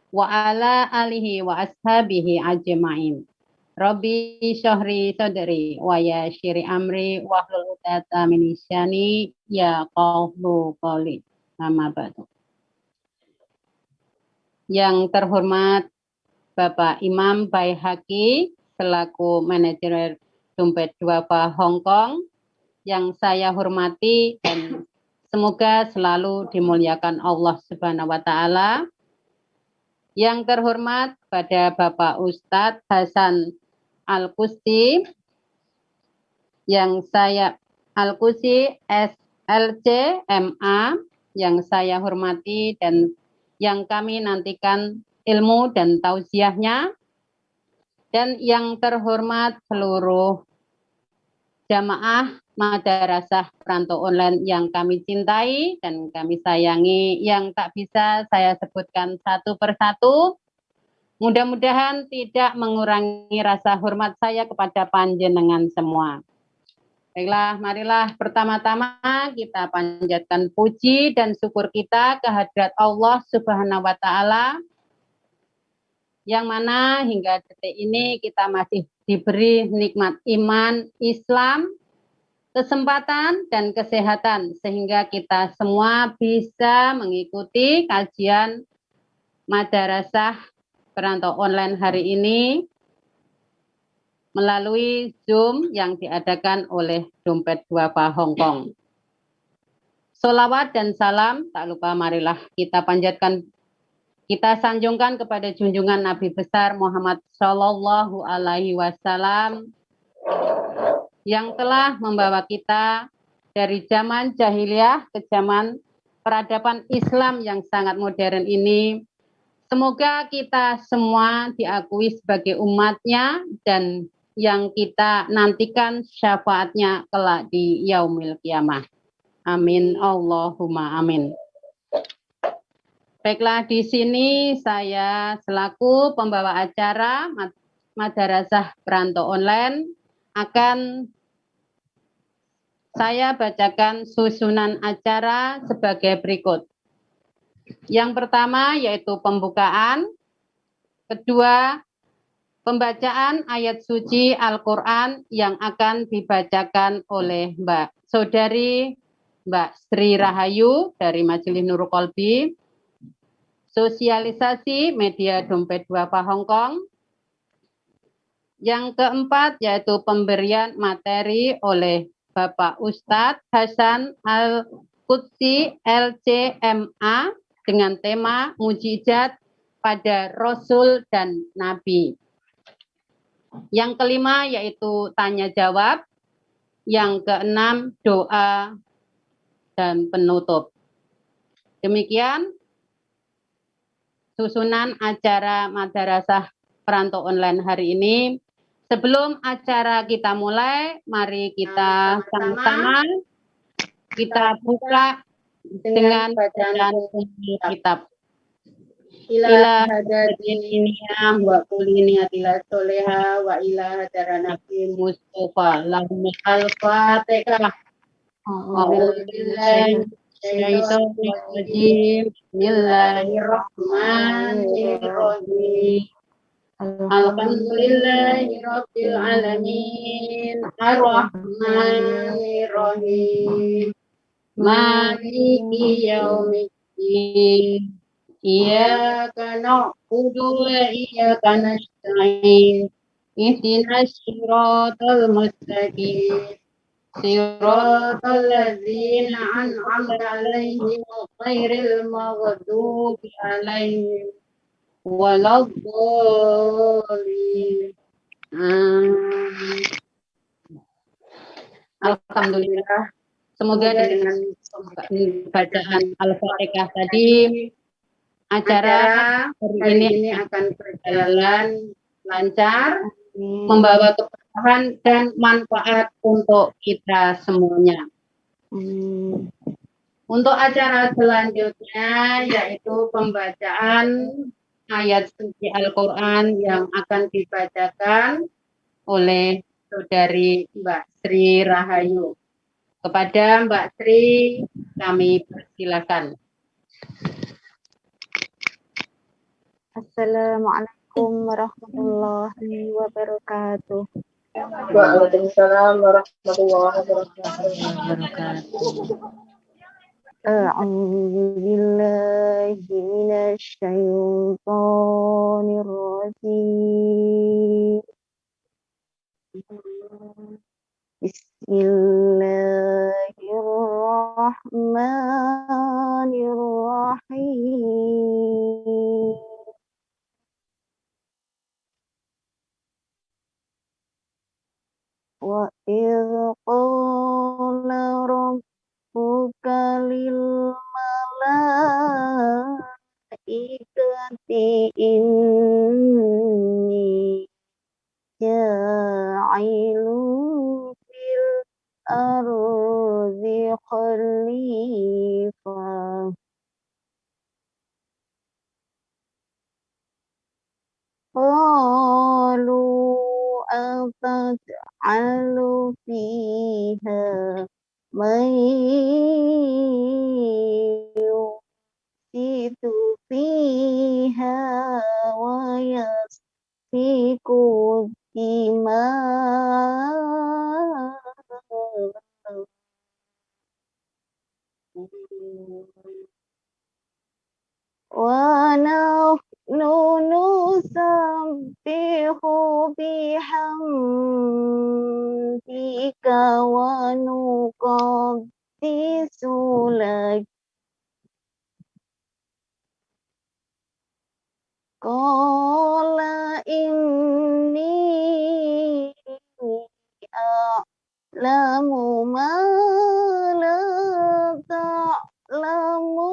wa ala alihi wa ashabihi ajma'in. Rabbi syahri sadri wa yasyiri amri wa hlul 'uqdatam min lisani ya qawlu qali. Amma ba'du. Yang terhormat Bapak Imam Baihaqi selaku manajer Dompet Duafa Hong Kong, yang saya hormati dan semoga selalu dimuliakan Allah Subhanahu wa taala. Yang terhormat pada Bapak Ustadz Hasan Al-Qusti, yang saya Al-Qusti SLC MA, yang saya hormati dan yang kami nantikan ilmu dan tausiahnya. Dan yang terhormat seluruh jamaah madrasah perantau online yang kami cintai dan kami sayangi, yang tak bisa saya sebutkan satu persatu. Mudah-mudahan tidak mengurangi rasa hormat saya kepada panjenengan semua. Baiklah, marilah pertama-tama kita panjatkan puji dan syukur kita kehadirat Allah Subhanahu wa taala, yang mana hingga detik ini kita masih diberi nikmat iman, Islam, kesempatan dan kesehatan sehingga kita semua bisa mengikuti kajian madrasah perantau online hari ini melalui Zoom yang diadakan oleh Dompet Duafa Hong Kong. Sholawat dan salam tak lupa marilah kita panjatkan, kita sanjungkan kepada junjungan Nabi besar Muhammad Shallallahu Alaihi Wasallam yang telah membawa kita dari zaman jahiliyah ke zaman peradaban Islam yang sangat modern ini. Semoga kita semua diakui sebagai umatnya dan yang kita nantikan syafaatnya kelak di yaumil kiamah. Amin. Allahumma amin. Baiklah, di sini saya selaku pembawa acara Madrasah Perantau Online akan saya bacakan susunan acara sebagai berikut. Yang pertama yaitu pembukaan, kedua pembacaan ayat suci Al-Quran yang akan dibacakan oleh Mbak Saudari Mbak Sri Rahayu dari Majelis Nurul Qalbi, sosialisasi media Dompet Duafa Hong Kong. Yang keempat yaitu pemberian materi oleh Bapak Ustadz Hasan Al-Qudsi LCMA dengan tema mujizat pada Rasul dan Nabi. Yang kelima yaitu tanya jawab. Yang keenam doa dan penutup. Demikian susunan acara Madrasah Perantau Online hari ini. Sebelum acara kita mulai, mari kita sama-sama kita buka dengan bacaan kitab. Ila hadatin iniyah wa kuliniyatilah soleha wa ila hadaranabi Mustafa lahum al-fatihah. Bismillahirrahmanirrahim. Bismillahirrahmanirrahim. Alhamdulillahirabbil alamin. Arrahmanirrahim. Maliki yaumiddin. Iyyaka na'budu wa iyyaka nasta'in. Ihdinas siratal mustaqim. Siratal ladzina an'amta 'alaihim ghairil maghdubi 'alaihim waladdallin. Alhamdulillah. Semoga dengan bacaan Al-Fatihah tadi acara hari ini akan berjalan lancar, membawa keberkahan dan manfaat untuk kita semuanya. Untuk acara selanjutnya yaitu pembacaan ayat suci Al-Quran yang akan dibacakan oleh Saudari Mbak Sri Rahayu. Kepada Mbak Sri kami persilakan. Assalamualaikum warahmatullahi wabarakatuh. Waalaikumsalam warahmatullahi wabarakatuh. A'udzu billahi minasy syaithanir rajim. Bismillahirrahmanirrahim. Wa idz qala rabbuka lil malaikati inni ja'ilun fil ardi khalifah. Qalu ataj'alu fiha man yufsidu fiha wa yasfiku dima'a wa nahnu nusabbihu bihamdika wa nuqaddisu lak. Qala inni a'lamu ma la ta'lamun.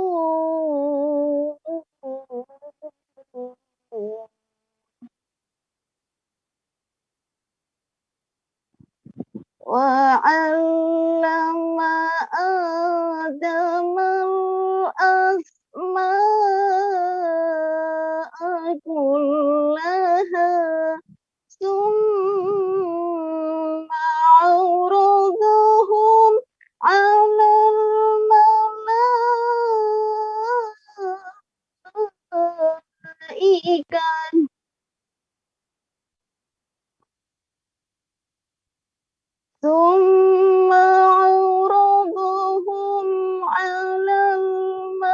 Wa 'allama Adama al-asma'a kullaha summa 'aradahum 'alal malaikati ثم عرضهم على الملائكة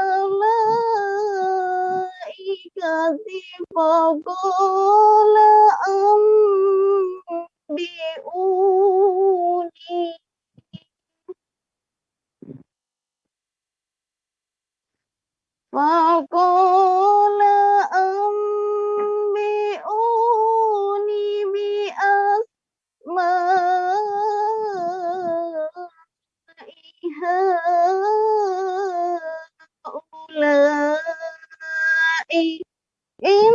فقال أنبئوني بأسماء هؤلاء إن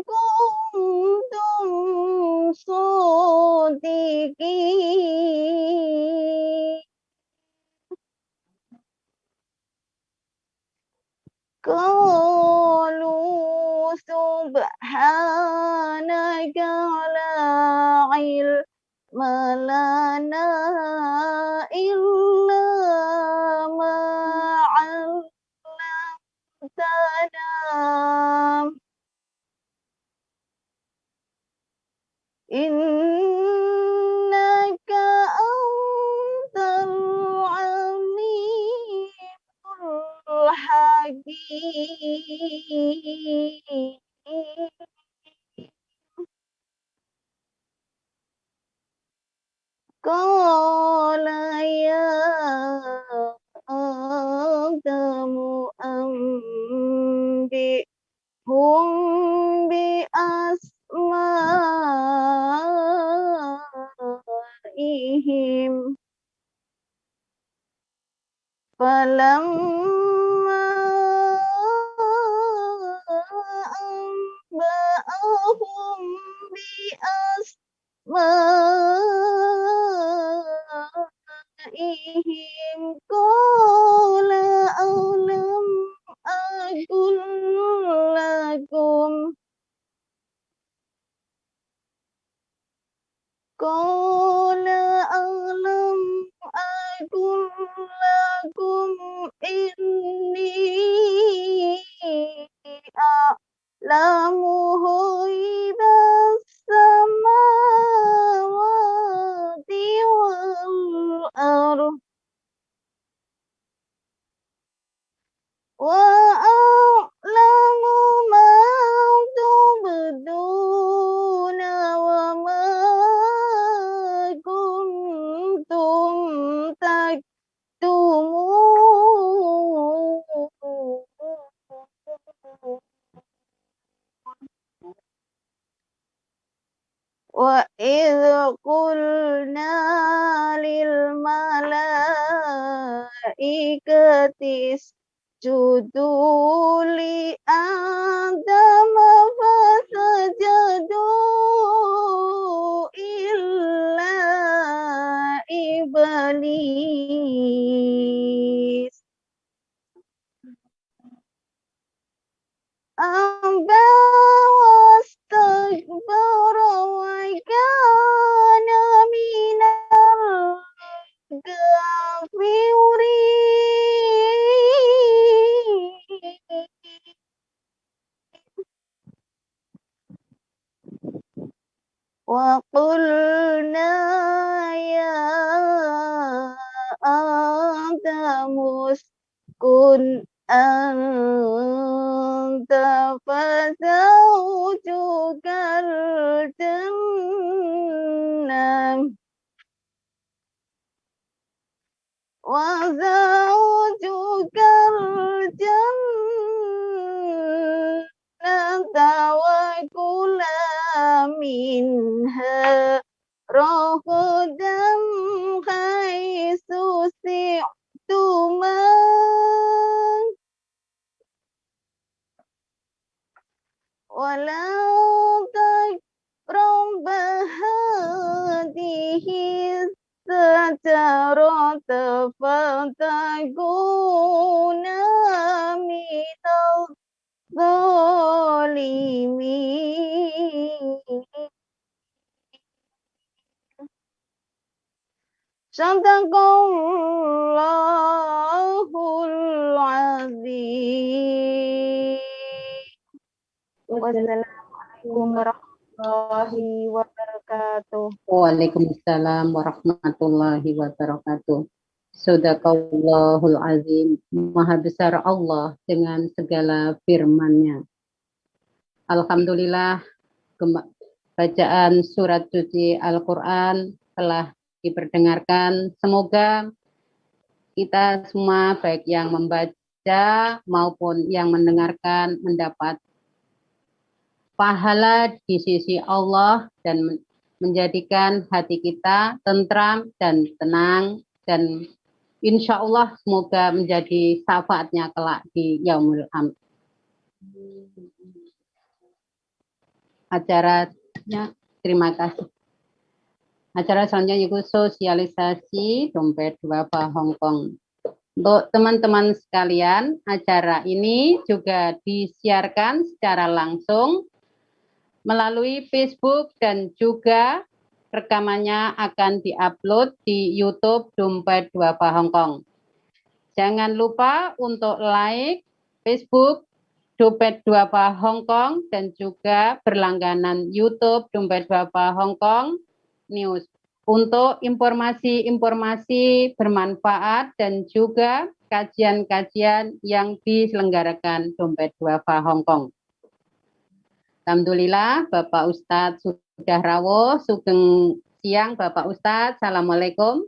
كنتم صادقين. Qalu subhanaka la ilma lana illa ma 'allamtana innaka antal alimul hakim. Qala ya Adamu anbi'hum bi asma'ihim. Falamma إذا السماوات والأرض وأعلم ما تبدون وما كنتم تكتمون وإذ قلنا للملائكة اسجدوا لآدم فسجدوا إلا إبليس أبى واستكبر وكان من الكافرين وقلنا يا آدم اسكن أنت فزوجك الجنة وزوجك الجنة وكلا منها رغدا حيث شئتما ولا تقربا هذه الشجرة فتكونا من الظالمين Sadaqallahul azim. Wassalamualaikum warahmatullahi wabarakatuh. Waalaikumsalam warahmatullahi wabarakatuh. Sadaqallahul azim. Maha besar Allah dengan segala firman-Nya. Alhamdulillah, bacaan surat suci Al-Quran telah diperdengarkan. Semoga kita semua, baik yang membaca maupun yang mendengarkan, mendapat pahala di sisi Allah dan menjadikan hati kita tentram dan tenang, dan insya Allah semoga menjadi syafaatnya kelak di Yaumul Am. Acaranya, terima kasih. Acara selanjutnya yaitu sosialisasi dompet duafa Hongkong. Untuk teman-teman sekalian, acara ini juga disiarkan secara langsung melalui Facebook dan juga rekamannya akan diupload di YouTube Dompet Duafa Hongkong. Jangan lupa untuk like Facebook Dompet Duafa Hongkong dan juga berlangganan YouTube Dompet Duafa Hongkong News untuk informasi-informasi bermanfaat dan juga kajian-kajian yang diselenggarakan Dompet Duafa Hongkong. Alhamdulillah, Bapak Ustadz sudah rawuh. Sugeng siang, Bapak Ustadz. Assalamualaikum.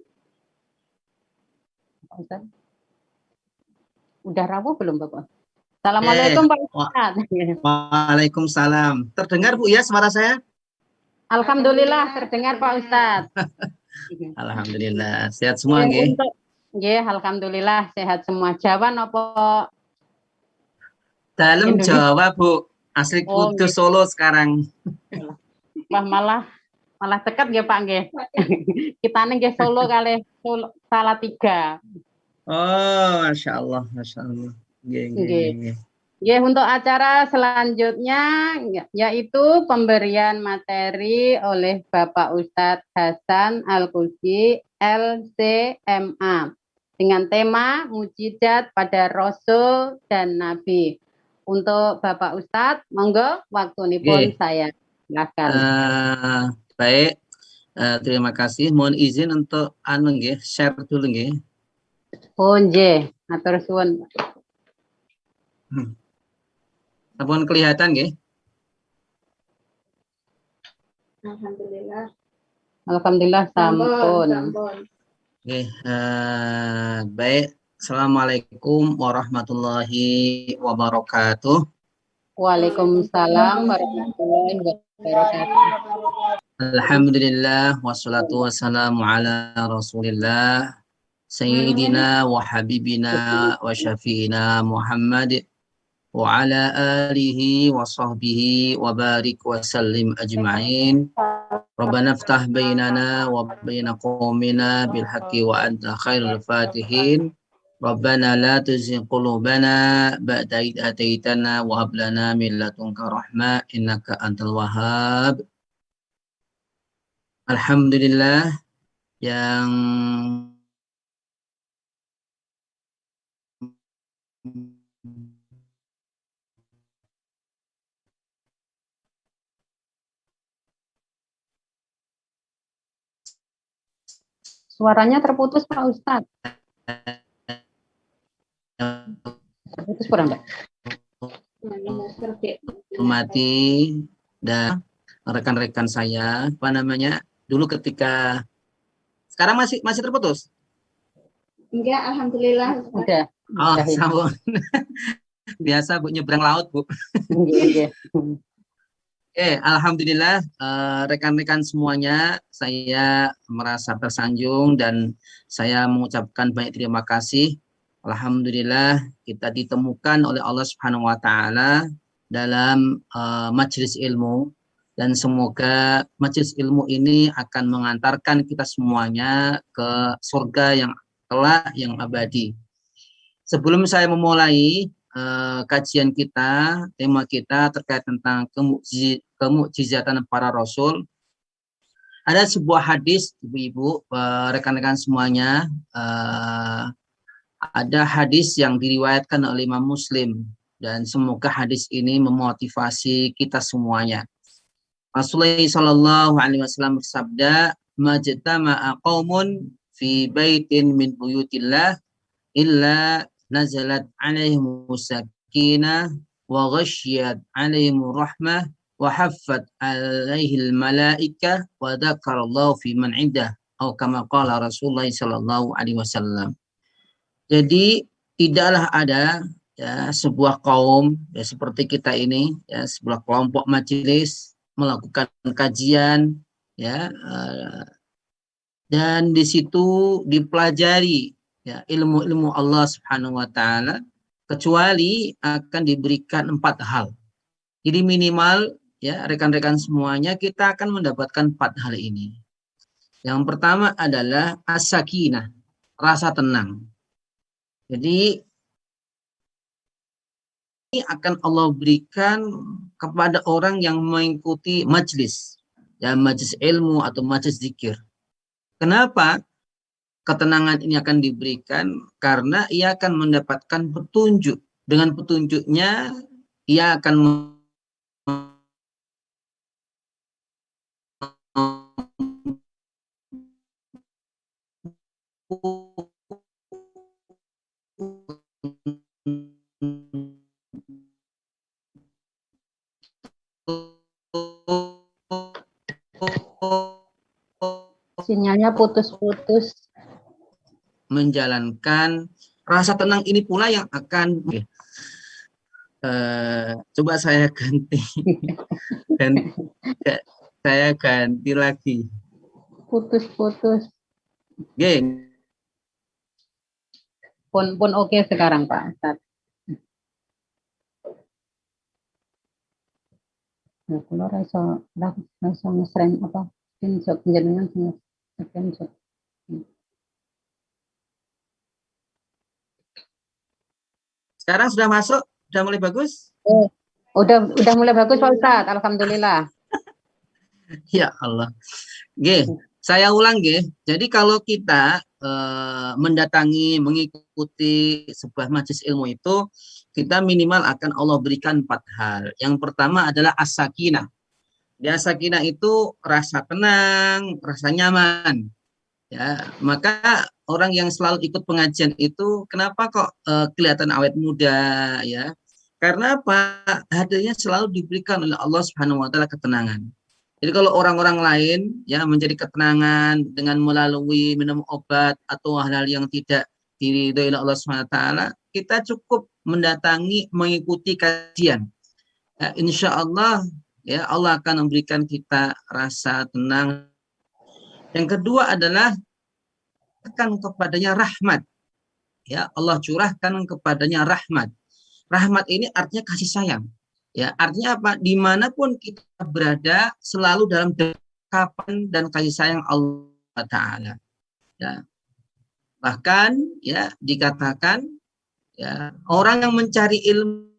Bapak Ustadz. Udah rawuh belum, Bapak? Assalamualaikum, Pak Ustadz. Waalaikumsalam. Terdengar, Bu, ya suara saya? Alhamdulillah, terdengar, Pak Ustadz. Alhamdulillah. Sehat semua, nggih? Alhamdulillah, sehat semua. Jawa apa? Dalam Jawa, Bu. Asli Kudus Solo sekarang. Wah, malah dekat ya Pak nggih. Kita nggih Solo kali Salatiga. Oh, Masya Allah, Masya Allah. Nggih. Untuk acara selanjutnya yaitu pemberian materi oleh Bapak Ustadz Hasan Al-Qudsi LCMA dengan tema Mujizat pada Rasul dan Nabi. Untuk Bapak Ustadz, monggo waktunipun Nggih. saya silakan. Baik, terima kasih. Mohon izin untuk nggih, share dulu nggih. Pun nggih, matur suwun. Sampun kelihatan nggih? Alhamdulillah. Alhamdulillah sampun. Nggih, baik. Assalamualaikum warahmatullahi wabarakatuh. Waalaikumsalam warahmatullahi wabarakatuh. Alhamdulillah wassalatu wassalamu ala Rasulillah Sayyidina wa habibina wa syafi'ina Muhammad wa ala alihi wa sahbihi wa barik wa sallim ajma'in. Rabbana ftah bainana wa baina qaumina bil haqqi wa anta khairul fatihin. Rabbana la tuzigh qulubana ba'da idh hadaitana wa hab lana min ladunka rahmah innaka antal wahhab. Alhamdulillah yang Suaranya terputus Pak Ustadz. Terputus kurang Pak? hormati dan rekan-rekan saya, apa namanya, dulu ketika sekarang masih terputus? Enggak, alhamdulillah. Udah. Oh, Udah, ya. sambung. Biasa Bu nyebrang laut, Bu. Nggih, nggih. Alhamdulillah rekan-rekan semuanya, saya merasa tersanjung dan saya mengucapkan banyak terima kasih. Alhamdulillah kita ditemukan oleh Allah Subhanahu wa taala dalam majelis ilmu, dan semoga majelis ilmu ini akan mengantarkan kita semuanya ke surga yang kelak, yang abadi. Sebelum saya memulai kajian kita, tema kita terkait tentang kemukjizatan para rasul, ada sebuah hadis, ibu-ibu, rekan-rekan semuanya, ada hadis yang diriwayatkan oleh Imam Muslim, dan semoga hadis ini memotivasi kita semuanya. Rasulullah Shallallahu Alaihi Wasallam bersabda, "Majtama'a qaumun fi baitin min buyutillah illa nazalat alaihim sakinah wa ghasyiyat alaihim rahmah wa haffat alaihil malaikah wa dzakarallahu fi man indah atau kama qala Rasulullah sallallahu alaihi wasallam." Jadi tidaklah ada ya sebuah kaum ya seperti kita ini, ya sebuah kelompok majelis melakukan kajian ya, dan di situ dipelajari ya ilmu-ilmu Allah Subhanahu wa taala, kecuali akan diberikan 4 hal. Jadi minimal ya rekan-rekan semuanya kita akan mendapatkan 4 hal ini. Yang pertama adalah as-sakinah, rasa tenang. Jadi ini akan Allah berikan kepada orang yang mengikuti majlis, ya majlis ilmu atau majlis zikir. Kenapa ketenangan ini akan diberikan? Karena ia akan mendapatkan petunjuk. Dengan petunjuknya ia akan Sinyalnya putus-putus. menjalankan rasa tenang ini pula yang akan coba saya ganti dan saya ganti lagi. Putus-putus. Oke. Pun oke sekarang Pak Ustadz. Nah, kalau rasa nge-send apa? Screenshot jenengan screenshot. Sekarang sudah masuk, sudah mulai bagus? Udah mulai bagus Pak Ustadz, alhamdulillah. Ya Allah. Oke, Saya ulang nggih. Jadi kalau kita mendatangi, mengikuti sebuah majelis ilmu itu, kita minimal akan Allah berikan 4 hal. Yang pertama adalah as-sakinah. Ya, sakinah itu rasa tenang, rasa nyaman. Ya, maka orang yang selalu ikut pengajian itu kenapa kok kelihatan awet muda ya? Karena apa? Hadirnya selalu diberikan oleh Allah Subhanahu wa taala ketenangan. Jadi kalau orang-orang lain ya menjadi ketenangan dengan melalui minum obat atau hal-hal yang tidak diridhoi oleh Allah Subhanahu wa taala, kita cukup mendatangi mengikuti kajian. Ya, insya Allah ya Allah akan memberikan kita rasa tenang. Yang kedua adalah akan kepadanya rahmat. Ya, Allah curahkan kepadanya rahmat. Rahmat ini artinya kasih sayang. Ya, artinya apa? Dimanapun kita berada, selalu dalam dekapan dan kasih sayang Allah Taala. Ya. Bahkan, ya dikatakan, ya orang yang mencari ilmu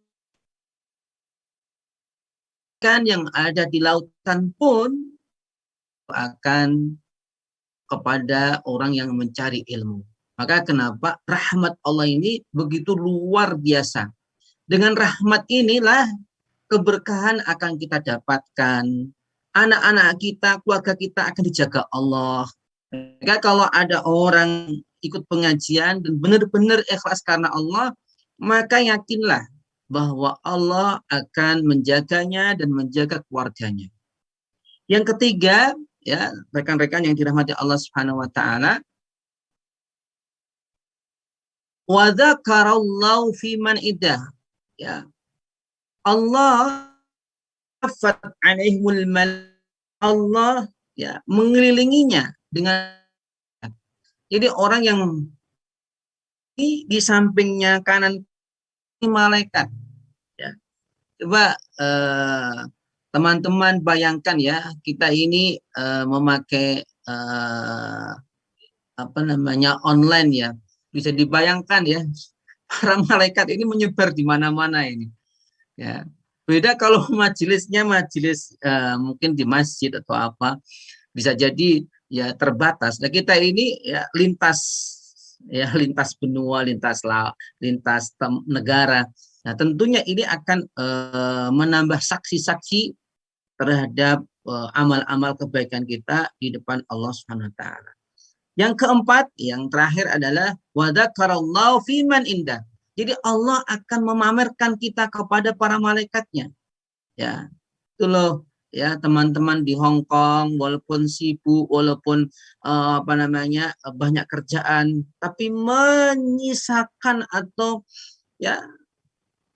kan yang ada di lautan pun akan kepada orang yang mencari ilmu. Maka kenapa rahmat Allah ini begitu luar biasa? Dengan rahmat inilah keberkahan akan kita dapatkan. Anak-anak kita, keluarga kita akan dijaga Allah. Maka kalau ada orang ikut pengajian dan benar-benar ikhlas karena Allah, maka yakinlah bahwa Allah akan menjaganya dan menjaga keluarganya. Yang ketiga, ya rekan-rekan yang dirahmati Allah Subhanahu wa taala, wa dzakarallahu fi man idah. Ya. Allah Allah ya mengelilinginya dengan, jadi orang yang di sampingnya kanan ini malaikat ya. Coba teman-teman bayangkan ya, kita ini memakai apa namanya online ya, bisa dibayangkan ya para malaikat ini menyebar di mana-mana ini ya. Beda kalau majelisnya majelis mungkin di masjid atau apa, bisa jadi ya terbatas. Nah kita ini ya lintas benua, lintas negara. Nah tentunya ini akan menambah saksi-saksi terhadap amal-amal kebaikan kita di depan Allah Subhanahu wa taala. Yang keempat, yang terakhir adalah wa dzakarallahu fi man indah. Jadi Allah akan memamerkan kita kepada para malaikatnya. Ya, itu loh ya teman-teman di Hong Kong, walaupun sibuk, walaupun banyak kerjaan, tapi menyisakan atau ya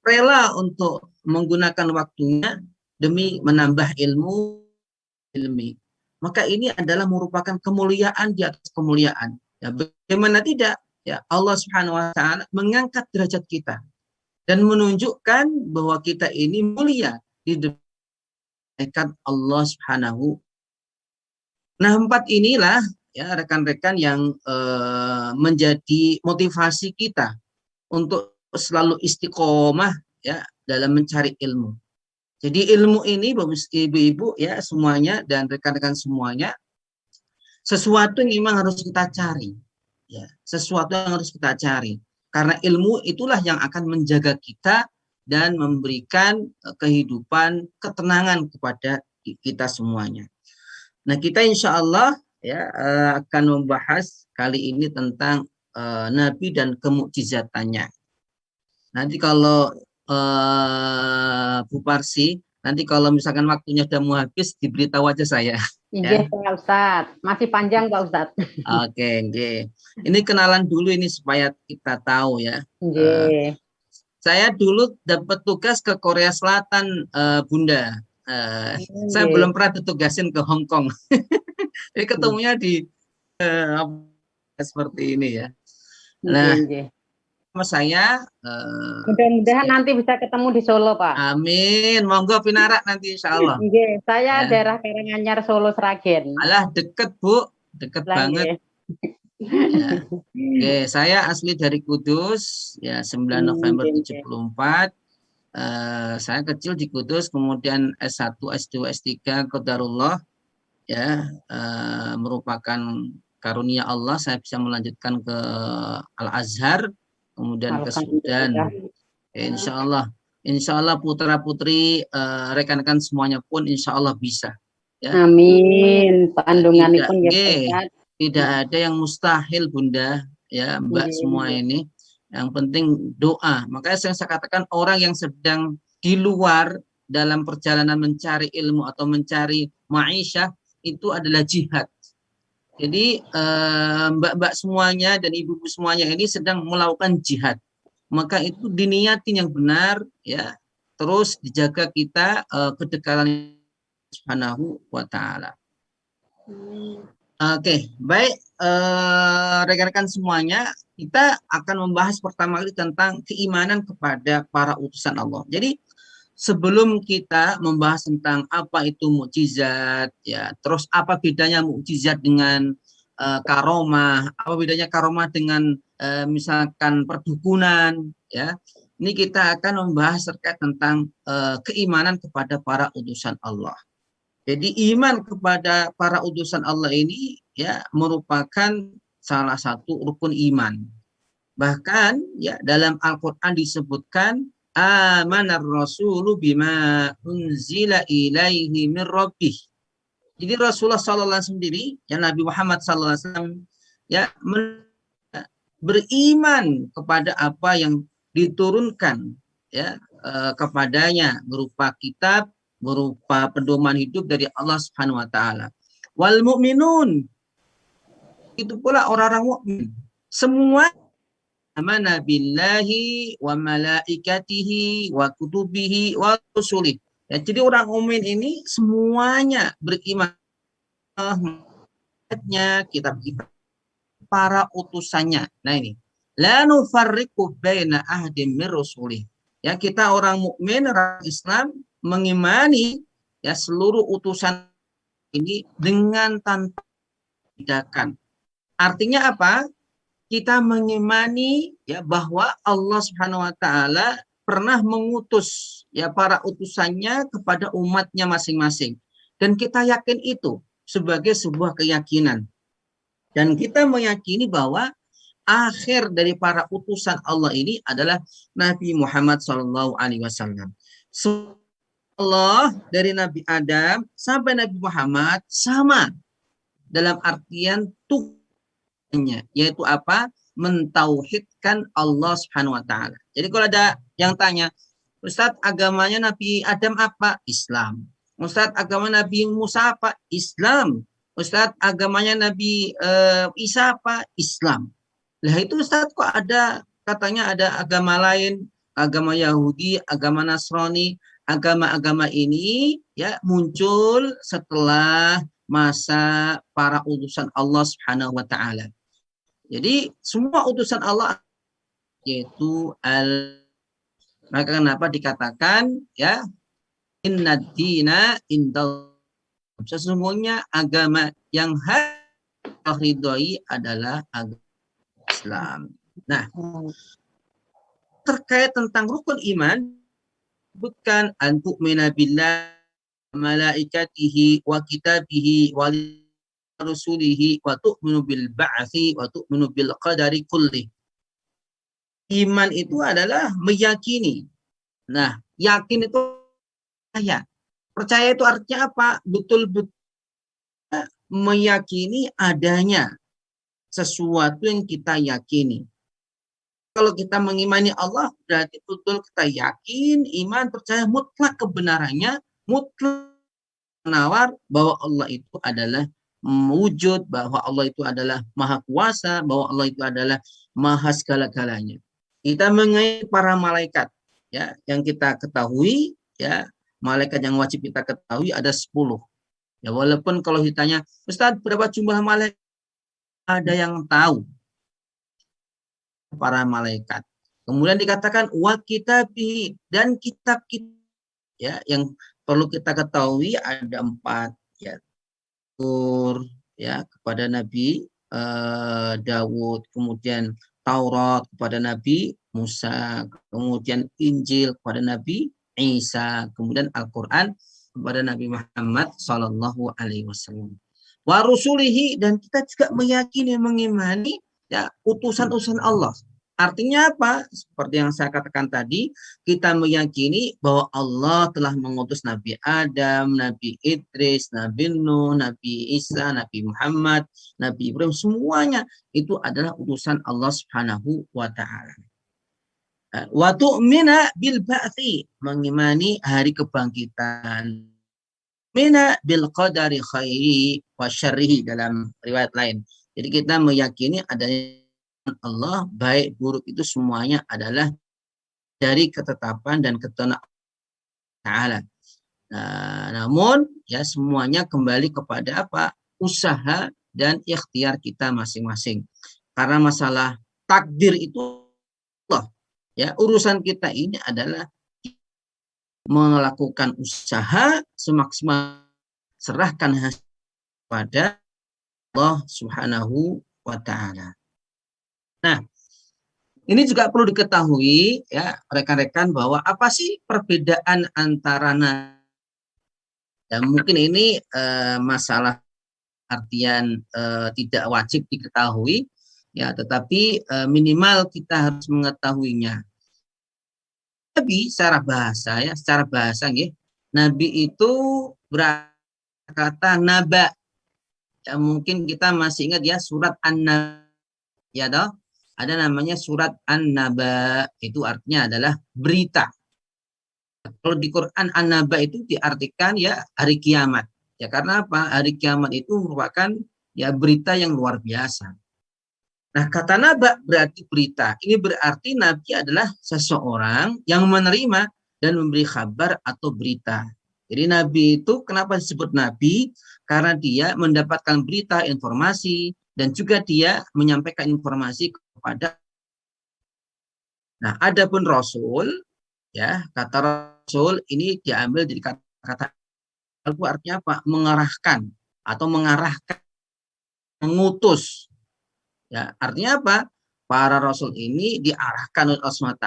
rela untuk menggunakan waktunya demi menambah ilmu. Maka ini adalah merupakan kemuliaan di atas kemuliaan. Ya, bagaimana tidak? Ya, Allah Subhanahu wa taala mengangkat derajat kita dan menunjukkan bahwa kita ini mulia di depan Allah Subhanahu. Nah, 4 inilah ya rekan-rekan yang menjadi motivasi kita untuk selalu istiqomah ya dalam mencari ilmu. Jadi ilmu ini ibu-ibu ya semuanya dan rekan-rekan semuanya sesuatu yang memang harus kita cari. Ya, sesuatu yang harus kita cari. Karena ilmu itulah yang akan menjaga kita dan memberikan kehidupan, ketenangan kepada kita semuanya. Nah, kita insya Allah ya akan membahas kali ini tentang Nabi dan kemukjizatannya. Nanti kalau Bu Parsi, nanti kalau misalkan waktunya sudah mau habis, diberitahu aja saya. Iya, Pak Ustadz. Masih panjang, Pak Ustadz. Oke. Ini kenalan dulu ini supaya kita tahu ya. Saya dulu dapat tugas ke Korea Selatan, Bunda. Saya belum pernah ditugasin ke Hong Kong. Jadi ketemunya di seperti ini ya. Nah, sama saya. Mudah-mudahan nanti bisa ketemu di Solo, Pak. Amin. Monggo pinarak nanti insya Allah. Saya daerah Karanganyar, Solo, Sragen. Alah deket Bu, deket banget. Ya. Oke, saya asli dari Kudus, ya 9 November 74. Saya kecil di Kudus, kemudian S1, S2, S3 Qadarullah. ya merupakan karunia Allah, saya bisa melanjutkan ke Al-Azhar, kemudian ke Sudan. Ya, insya Allah putra putri rekan-rekan semuanya pun insya Allah bisa. Ya. Amin. Pandunganipun ya Ustaz. Tidak ada yang mustahil Bunda, ya Mbak semua ini. Yang penting doa. Makanya saya katakan orang yang sedang di luar dalam perjalanan mencari ilmu atau mencari ma'isyah itu adalah jihad. Jadi mbak-mbak semuanya dan ibu-ibu semuanya ini sedang melakukan jihad. Maka itu diniatin yang benar, ya. Terus dijaga kita kedekatan Subhanahu wa Ta'ala. Oke, baik rekan-rekan semuanya, kita akan membahas pertama kali tentang keimanan kepada para utusan Allah. Jadi sebelum kita membahas tentang apa itu mukjizat, ya, terus apa bedanya mukjizat dengan karomah, apa bedanya karomah dengan misalkan perdukunan, ya. Ini kita akan membahas terkait tentang keimanan kepada para utusan Allah. Jadi iman kepada para utusan Allah ini ya merupakan salah satu rukun iman. Bahkan ya dalam Al-Qur'an disebutkan amanar rasulu bima unzila ilaihi min rabbih. Jadi Rasulullah SAW sendiri, ya Nabi Muhammad SAW ya beriman kepada apa yang diturunkan ya kepadanya berupa kitab, berupa pedoman hidup dari Allah Subhanahu wa Ta'ala. Wal mu'minun, itu pula orang-orang mukmin. Semua amana billahi wa malaikatihi wa kutubihi wa rusulih. Ya, jadi orang mukmin ini semuanya beriman kitab-kitab para utusannya. Nah ini, la nufarriqu baina ahadin min rusulih. Ya, kita orang mukmin, orang Islam mengimani ya seluruh utusan ini dengan tanpa membedakan. Artinya apa? Kita mengimani ya bahwa Allah Subhanahu wa Ta'ala pernah mengutus ya para utusannya kepada umatnya masing-masing, dan kita yakin itu sebagai sebuah keyakinan, dan kita meyakini bahwa akhir dari para utusan Allah ini adalah Nabi Muhammad SAW. Allah dari Nabi Adam sampai Nabi Muhammad sama dalam artian tuhannya, yaitu apa? Mentauhidkan Allah Subhanahu wa Ta'ala. Jadi kalau ada yang tanya, Ustadz agamanya Nabi Adam apa? Islam. Ustadz agama Nabi Musa apa? Islam. Ustadz agamanya Nabi Isa apa? Islam. Lah itu Ustadz kok ada katanya ada agama lain, agama Yahudi, agama Nasrani. Agama-agama ini ya muncul setelah masa para utusan Allah Subhanahu wa Ta'ala. Jadi semua utusan Allah yaitu maka kenapa dikatakan ya innad dina indal, sesungguhnya agama yang ridhoi adalah agama Islam. Nah, terkait tentang rukun iman, bukan antu'mina billah malaikatihi wa kitabihi wa rusulihi wa tu'minu bil ba'thi wa tu'minu bil qadari kulli. Iman itu adalah meyakini. Nah, yakin itu percaya. Percaya itu artinya apa? Betul-betul meyakini adanya sesuatu yang kita yakini. Kalau kita mengimani Allah, berarti betul kita yakin, iman, percaya mutlak kebenarannya, mutlak menawar bahwa Allah itu adalah wujud, bahwa Allah itu adalah maha kuasa, bahwa Allah itu adalah maha segala-galanya. Kita mengenai para malaikat, ya, yang kita ketahui, ya, malaikat yang wajib kita ketahui ada 10. Ya, walaupun kalau ditanya, Ustadz berapa jumlah malaikat? Ada yang tahu. Para malaikat. Kemudian dikatakan wa kitabi, dan kitab ya yang perlu kita ketahui ada 4 ya. Ya kepada Nabi Daud, kemudian Taurat kepada Nabi Musa, kemudian Injil kepada Nabi Isa, kemudian Al-Qur'an kepada Nabi Muhammad Sallallahu Alaihi Wasallam. Wa rusulihi, dan kita juga meyakini, mengimani ya utusan-utusan Allah. Artinya apa? Seperti yang saya katakan tadi, kita meyakini bahwa Allah telah mengutus Nabi Adam, Nabi Idris, Nabi Nuh, Nabi Isa, Nabi Muhammad, Nabi Ibrahim, semuanya itu adalah utusan Allah Subhanahu wa taala. Wa tu'mina bil ba'thi, mengimani hari kebangkitan. Mina bil qadari khairi wa syarrihi dalam riwayat lain. Jadi kita meyakini adanya Allah, baik buruk itu semuanya adalah dari ketetapan dan ketentuan Ta'ala. Namun ya semuanya kembali kepada apa? Usaha dan ikhtiar kita masing-masing. Karena masalah takdir itu Allah. Ya, urusan kita ini adalah melakukan usaha semaksimal, serahkan hasil pada Allah Subhanahu wa taala. Nah, ini juga perlu diketahui ya rekan-rekan bahwa apa sih perbedaan antara dan mungkin ini masalah artian tidak wajib diketahui ya, tetapi minimal kita harus mengetahuinya. Nabi secara bahasa ya, secara bahasa ya, Nabi itu berkata naba. Ya, mungkin kita masih ingat ya surat An-Naba ya toh. Ada namanya surat An-Naba, itu artinya adalah berita. Kalau di Quran An-Naba itu diartikan ya hari kiamat. Ya karena apa? Hari kiamat itu merupakan ya berita yang luar biasa. Nah, kata Naba berarti berita. Ini berarti Nabi adalah seseorang yang menerima dan memberi kabar atau berita. Jadi Nabi itu kenapa disebut Nabi? Karena dia mendapatkan berita, informasi, dan juga dia menyampaikan informasi kepada. Nah, adapun Rasul, ya kata Rasul ini diambil dari kata itu artinya apa? Mengarahkan atau mengarahkan, mengutus. Ya, artinya apa? Para Rasul ini diarahkan oleh Allah SWT,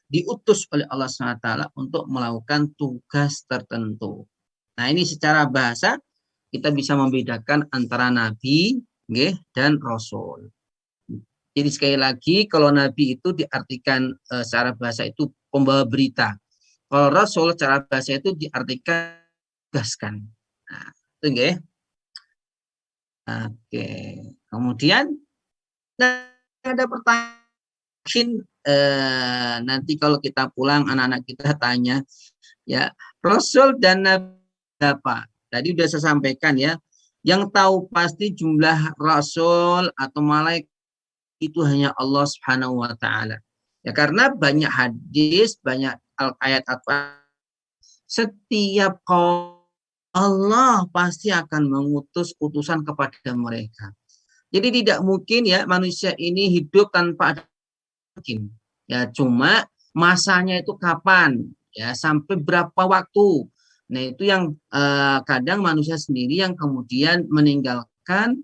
diutus oleh Allah SWT untuk melakukan tugas tertentu. Nah, ini secara bahasa kita bisa membedakan antara Nabi dan Rasul. Jadi sekali lagi kalau Nabi itu diartikan secara bahasa itu pembawa berita. Kalau Rasul secara bahasa itu diartikan tugaskan. Nah, itu nggih. Oke. Kemudian ada pertanyaan nanti kalau kita pulang anak-anak kita tanya ya Rasul dan Nabi apa? Tadi sudah saya sampaikan ya. Yang tahu pasti jumlah Rasul atau malaikat itu hanya Allah Subhanahu wa taala. Ya karena banyak hadis, banyak ayat apa setiap kaum Allah pasti akan mengutus utusan kepada mereka. Jadi tidak mungkin ya manusia ini hidup tanpa ada mungkin. Ya cuma masanya itu kapan? Ya sampai berapa waktu? Nah itu yang kadang manusia sendiri yang kemudian meninggalkan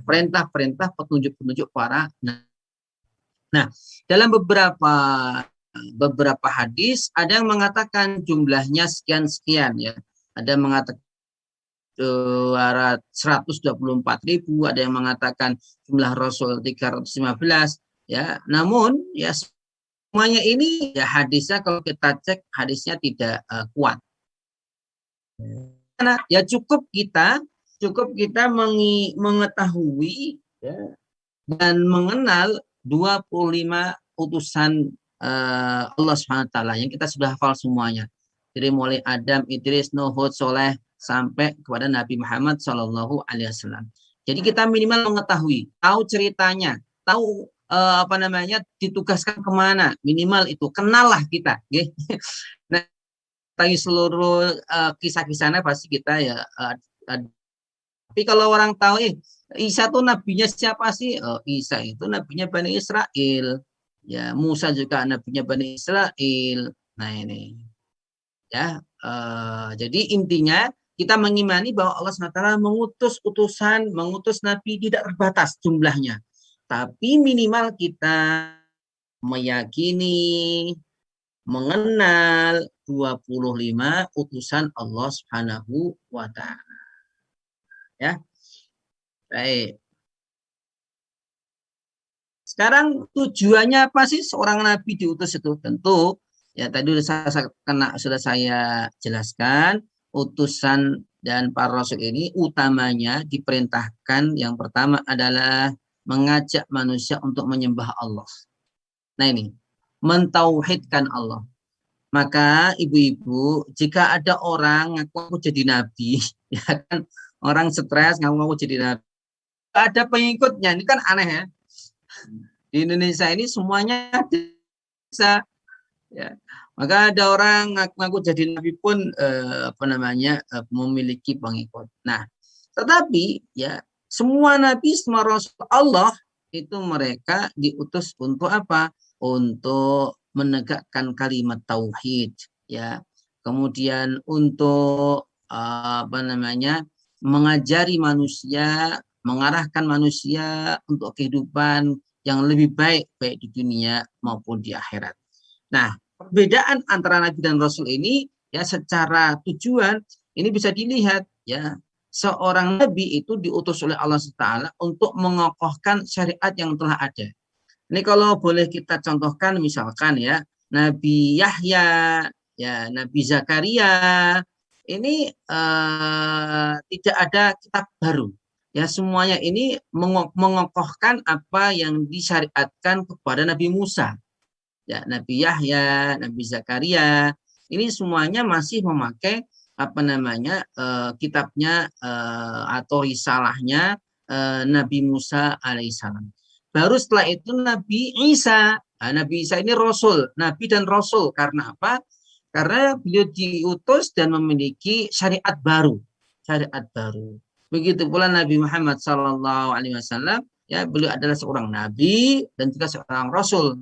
perintah-perintah petunjuk-petunjuk para. Nah dalam beberapa hadis ada yang mengatakan jumlahnya sekian-sekian ya. Ada yang mengatakan 124.000, ada yang mengatakan jumlah Rasul 315 ya. Namun ya semuanya ini ya hadisnya kalau kita cek hadisnya tidak kuat. Nah, ya cukup kita mengetahui ya, dan mengenal 25 utusan Allah SWT yang kita sudah hafal semuanya. Jadi mulai Adam, Idris, Nuh, Hud, Soleh sampai kepada Nabi Muhammad Shallallahu Alaihi Wasallam. Jadi kita minimal mengetahui, tahu ceritanya, tahu ditugaskan kemana, minimal itu kenallah kita. Okay? Nah, tadi seluruh kisah-kisahnya pasti kita ya. Tapi kalau orang tahu, Isa tuh nabinya siapa sih? Isa itu nabinya Bani Israel. Ya, Musa juga nabinya Bani Israel. Nah ini, ya. Jadi intinya kita mengimani bahwa Allah SWT mengutus utusan, mengutus nabi tidak terbatas jumlahnya. Tapi minimal kita meyakini mengenal 25 utusan Allah Subhanahu wa taala. Ya. Baik. Sekarang tujuannya apa sih seorang nabi diutus itu? Tentu ya tadi sudah saya jelaskan, utusan dan para rasul ini utamanya diperintahkan yang pertama adalah mengajak manusia untuk menyembah Allah. Nah ini, mentauhidkan Allah. Maka ibu-ibu, jika ada orang ngaku jadi nabi, ya kan orang stres ngaku jadi nabi, ada pengikutnya, ini kan aneh ya. Di Indonesia ini semuanya bisa, ya. Maka ada orang ngaku jadi nabi pun memiliki pengikut. Nah, tetapi ya semua nabi, semua rasul Allah itu mereka diutus untuk apa? Untuk menegakkan kalimat tauhid, ya. Kemudian untuk mengajari manusia, mengarahkan manusia untuk kehidupan yang lebih baik di dunia maupun di akhirat. Nah, perbedaan antara nabi dan rasul ini ya secara tujuan ini bisa dilihat ya. Seorang nabi itu diutus oleh Allah SWT untuk mengokohkan syariat yang telah ada. Ini kalau boleh kita contohkan misalkan ya, Nabi Yahya, ya Nabi Zakaria, ini tidak ada kitab baru. Ya semuanya ini mengokohkan apa yang disyariatkan kepada Nabi Musa. Ya, Nabi Yahya, Nabi Zakaria, ini semuanya masih memakai kitabnya atau risalahnya Nabi Musa alaihissalam. Baru setelah itu Nabi Isa. Nah, Nabi Isa ini Rasul, Nabi dan Rasul. Karena apa? Karena beliau diutus dan memiliki syariat baru. Syariat baru. Begitu pula Nabi Muhammad SAW, ya beliau adalah seorang Nabi dan juga seorang Rasul.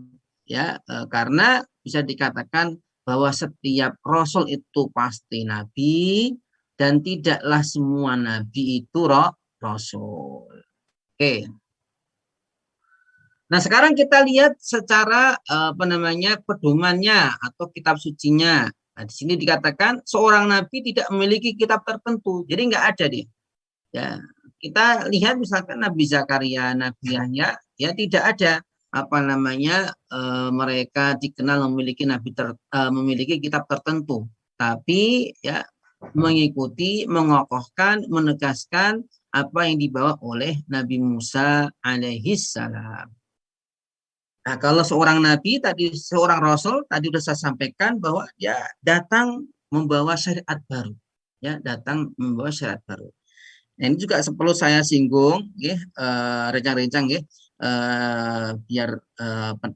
Ya, karena bisa dikatakan bahwa setiap Rasul itu pasti Nabi dan tidaklah semua Nabi itu Rasul. Oke. Nah, sekarang kita lihat secara pedomannya atau kitab sucinya. Nah, di sini dikatakan seorang nabi tidak memiliki kitab tertentu. Jadi nggak ada dia. Ya, kita lihat misalkan Nabi Zakaria, Nabi Yahya, ya tidak ada mereka dikenal memiliki memiliki kitab tertentu. Tapi ya mengikuti, mengokohkan, menegaskan apa yang dibawa oleh Nabi Musa alaihissalam. Nah, kalau seorang nabi tadi, seorang rasul tadi sudah saya sampaikan bahwa dia datang membawa syariat baru, ya datang membawa syariat baru. Nah, ini juga perlu saya singgung, rencang-rencang, biar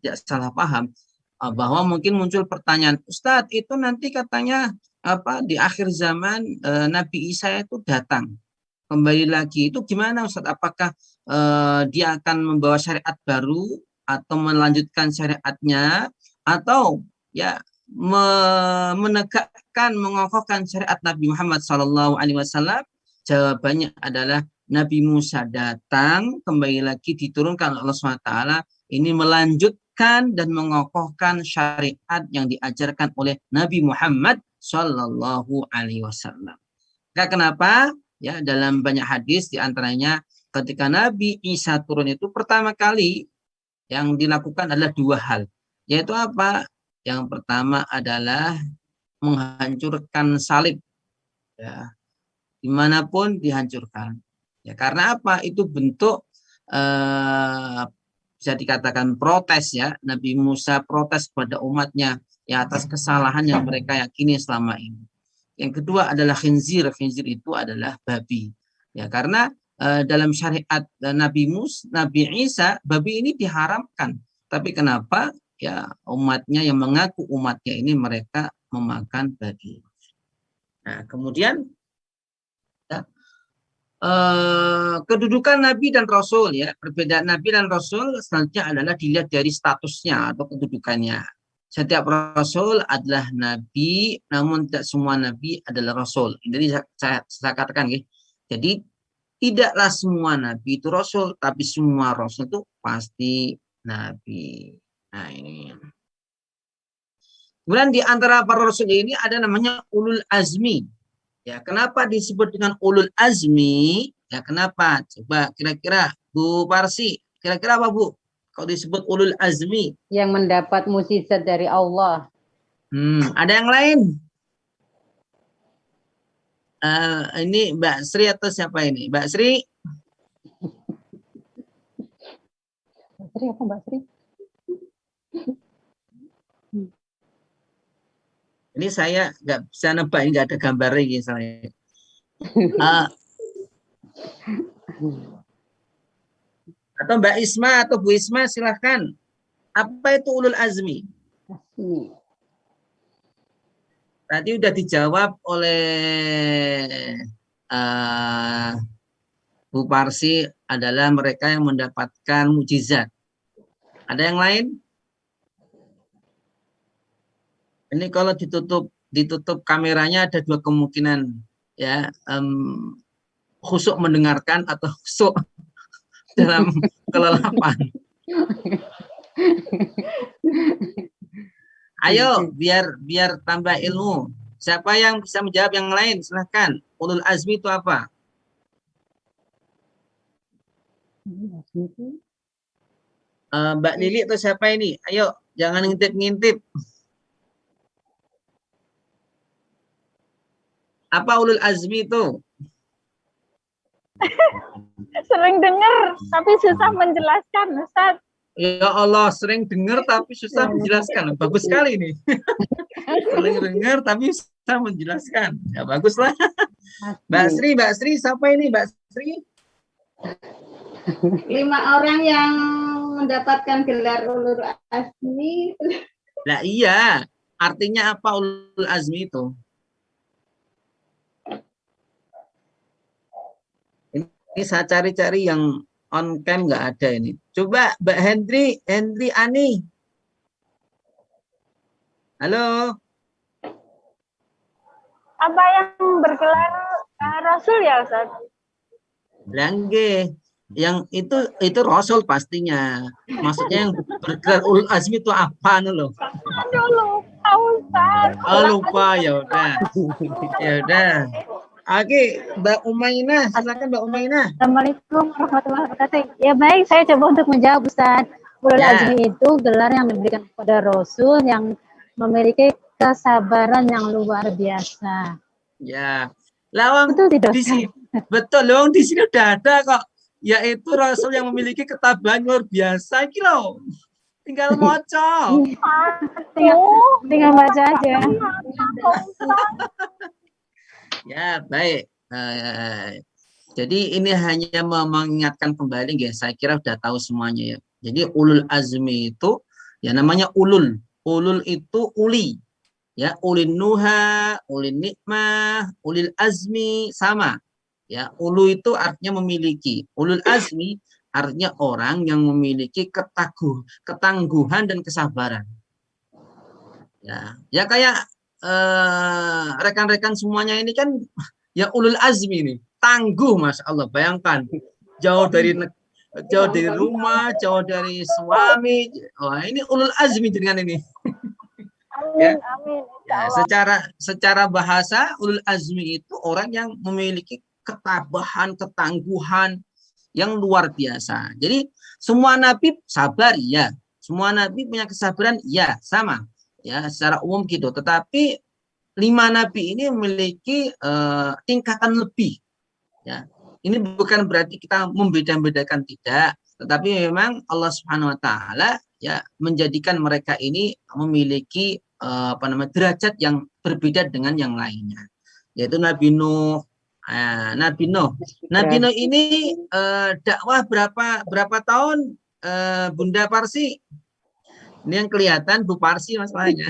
tidak salah paham, bahwa mungkin muncul pertanyaan, Ustadz itu nanti katanya di akhir zaman Nabi Isa itu datang kembali lagi, itu gimana Ustadz? Apakah dia akan membawa syariat baru atau melanjutkan syariatnya, atau ya menegakkan, mengokohkan syariat Nabi Muhammad SAW? Jawabannya adalah Nabi Musa datang kembali lagi diturunkan Allah SWT, ini melanjutkan dan mengokohkan syariat yang diajarkan oleh Nabi Muhammad SAW. Kenapa? Ya, dalam banyak hadis diantaranya ketika Nabi Isa turun itu pertama kali yang dilakukan adalah dua hal, yaitu apa? Yang pertama adalah menghancurkan salib, ya, dimanapun dihancurkan. Ya, karena apa? Itu bentuk bisa dikatakan protes, ya. Nabi Musa protes pada umatnya ya atas kesalahan yang mereka yakini selama ini. Yang kedua adalah khinzir. Khinzir itu adalah babi. Ya, karena dalam syariat Nabi Isa, babi ini diharamkan. Tapi kenapa ya umatnya yang mengaku umatnya ini mereka memakan babi? Nah, kemudian ya, kedudukan Nabi dan Rasul, ya, perbedaan Nabi dan Rasul selanjutnya adalah dilihat dari statusnya atau kedudukannya. Setiap Rasul adalah Nabi, namun tidak semua Nabi adalah Rasul. Jadi saya katakan, ya. Jadi tidaklah semua Nabi itu Rasul, tapi semua Rasul itu pasti Nabi. Nah ini. Kemudian di antara para rasul ini ada namanya ulul azmi. Ya, kenapa disebut dengan ulul azmi? Ya, kenapa? Coba kira-kira Bu Parsi, kira-kira apa Bu? Kalau disebut ulul azmi? Yang mendapat mukjizat dari Allah. Ada yang lain? Ini Mbak Sri atau siapa ini? Mbak Sri? Mbak Sri apa Mbak Sri? Ini saya nggak bisa nebak, ini nggak ada gambarnya ini saya. Atau Mbak Isma atau Bu Isma silahkan. Apa itu ulul azmi? Tadi udah dijawab oleh Bu Parsi, adalah mereka yang mendapatkan mukjizat. Ada yang lain? Ini kalau ditutup kameranya ada dua kemungkinan, ya, khusyuk mendengarkan atau khusyuk dalam kelelapan. Ayo, biar tambah ilmu. Siapa yang bisa menjawab yang lain? Silahkan. Ulul azmi itu apa? Mbak Lili atau siapa ini? Ayo, jangan ngintip-ngintip. Apa ulul azmi itu? Sering dengar tapi susah menjelaskan, Ustaz. Ya Allah, sering dengar tapi susah menjelaskan. Bagus sekali nih. Sering dengar tapi susah menjelaskan. Ya baguslah. Mbak Sri, siapa ini Mbak Sri? 5 orang yang mendapatkan gelar ulul azmi. Nah iya, artinya apa ulul azmi itu? Ini saya cari-cari yang on cam nggak ada ini. Coba Mbak Hendri Ani. Halo. Apa yang bergelar Rasul ya, Ustaz? Langge. Yang itu Rasul pastinya. Maksudnya yang bergelar ulul azmi itu apa loh? Aduh, lupa, Ustaz. Oh lupa, ya udah. Ya udah. Oke, Mbak Umainah, silakan Mbak Umainah. Assalamualaikum warahmatullahi wabarakatuh. Ya baik, saya coba untuk menjawab, Ustaz. Ulul azmi itu gelar yang diberikan kepada Rasul yang memiliki kesabaran yang luar biasa. Ya, lawang Betul tidak? di sini, betul dong, di sini udah ada kok, yaitu Rasul yang memiliki ketabahan luar biasa, gitu loh. Tinggal moco. Tinggal baca aja. Ya, baik. Jadi ini hanya mengingatkan kembali, guys. Saya kira udah tahu semuanya ya. Jadi ulul azmi itu ya namanya ulul. Ulul itu uli. Ya, ulin nuha, ulin nikmah, ulil azmi sama. Ya, ulu itu artinya memiliki. Ulul azmi artinya orang yang memiliki ketangguhan dan kesabaran. Ya kayak rekan-rekan semuanya ini kan ya ulul azmi nih, tangguh, Masya Allah. Bayangkan jauh dari rumah, jauh dari suami. Oh, ini ulul azmi dengan ini. Amin, amin. Ya, secara bahasa ulul azmi itu orang yang memiliki ketabahan, ketangguhan yang luar biasa. Jadi semua nabi sabar, ya. Semua nabi punya kesabaran, ya, sama. Ya, secara umum gitu. Tetapi 5 nabi ini memiliki tingkatan lebih. Ya, ini bukan berarti kita membeda-bedakan, tidak. Tetapi memang Allah Subhanahu Wa Taala ya menjadikan mereka ini memiliki derajat yang berbeda dengan yang lainnya. Yaitu Nabi Nuh. Nabi Nuh ini dakwah berapa tahun, Bunda Parsi? Ini yang kelihatan Bu Parsi masalahnya.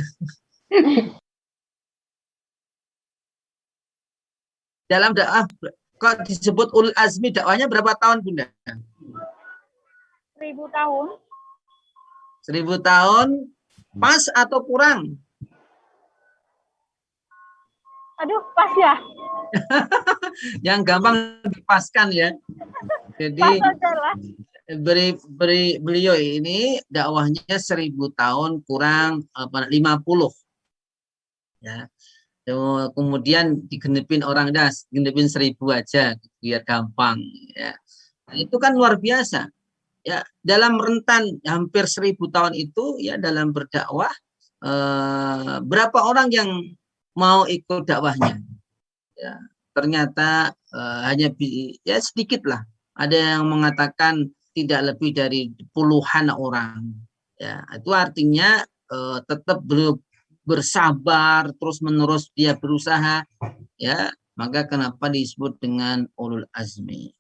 Dalam dakwah kok disebut ulul azmi, dakwahnya berapa tahun, Bunda? 1000 tahun. 1000 tahun pas atau kurang? Aduh, pas ya. Yang gampang dipaskan ya. Jadi Pas aja lah. beliau ini dakwahnya 1000 tahun kurang 50. Ya. Kemudian digenepin orang das, genepin 1000 aja biar gampang. Ya. Nah, itu kan luar biasa. Ya, dalam rentan hampir 1000 tahun itu ya dalam berdakwah berapa orang yang mau ikut dakwahnya? Ya, ternyata hanya ya sedikit lah. Ada yang mengatakan tidak lebih dari puluhan orang. Ya, itu artinya tetap bersabar terus menerus dia berusaha. Ya, maka kenapa disebut dengan ulul azmi.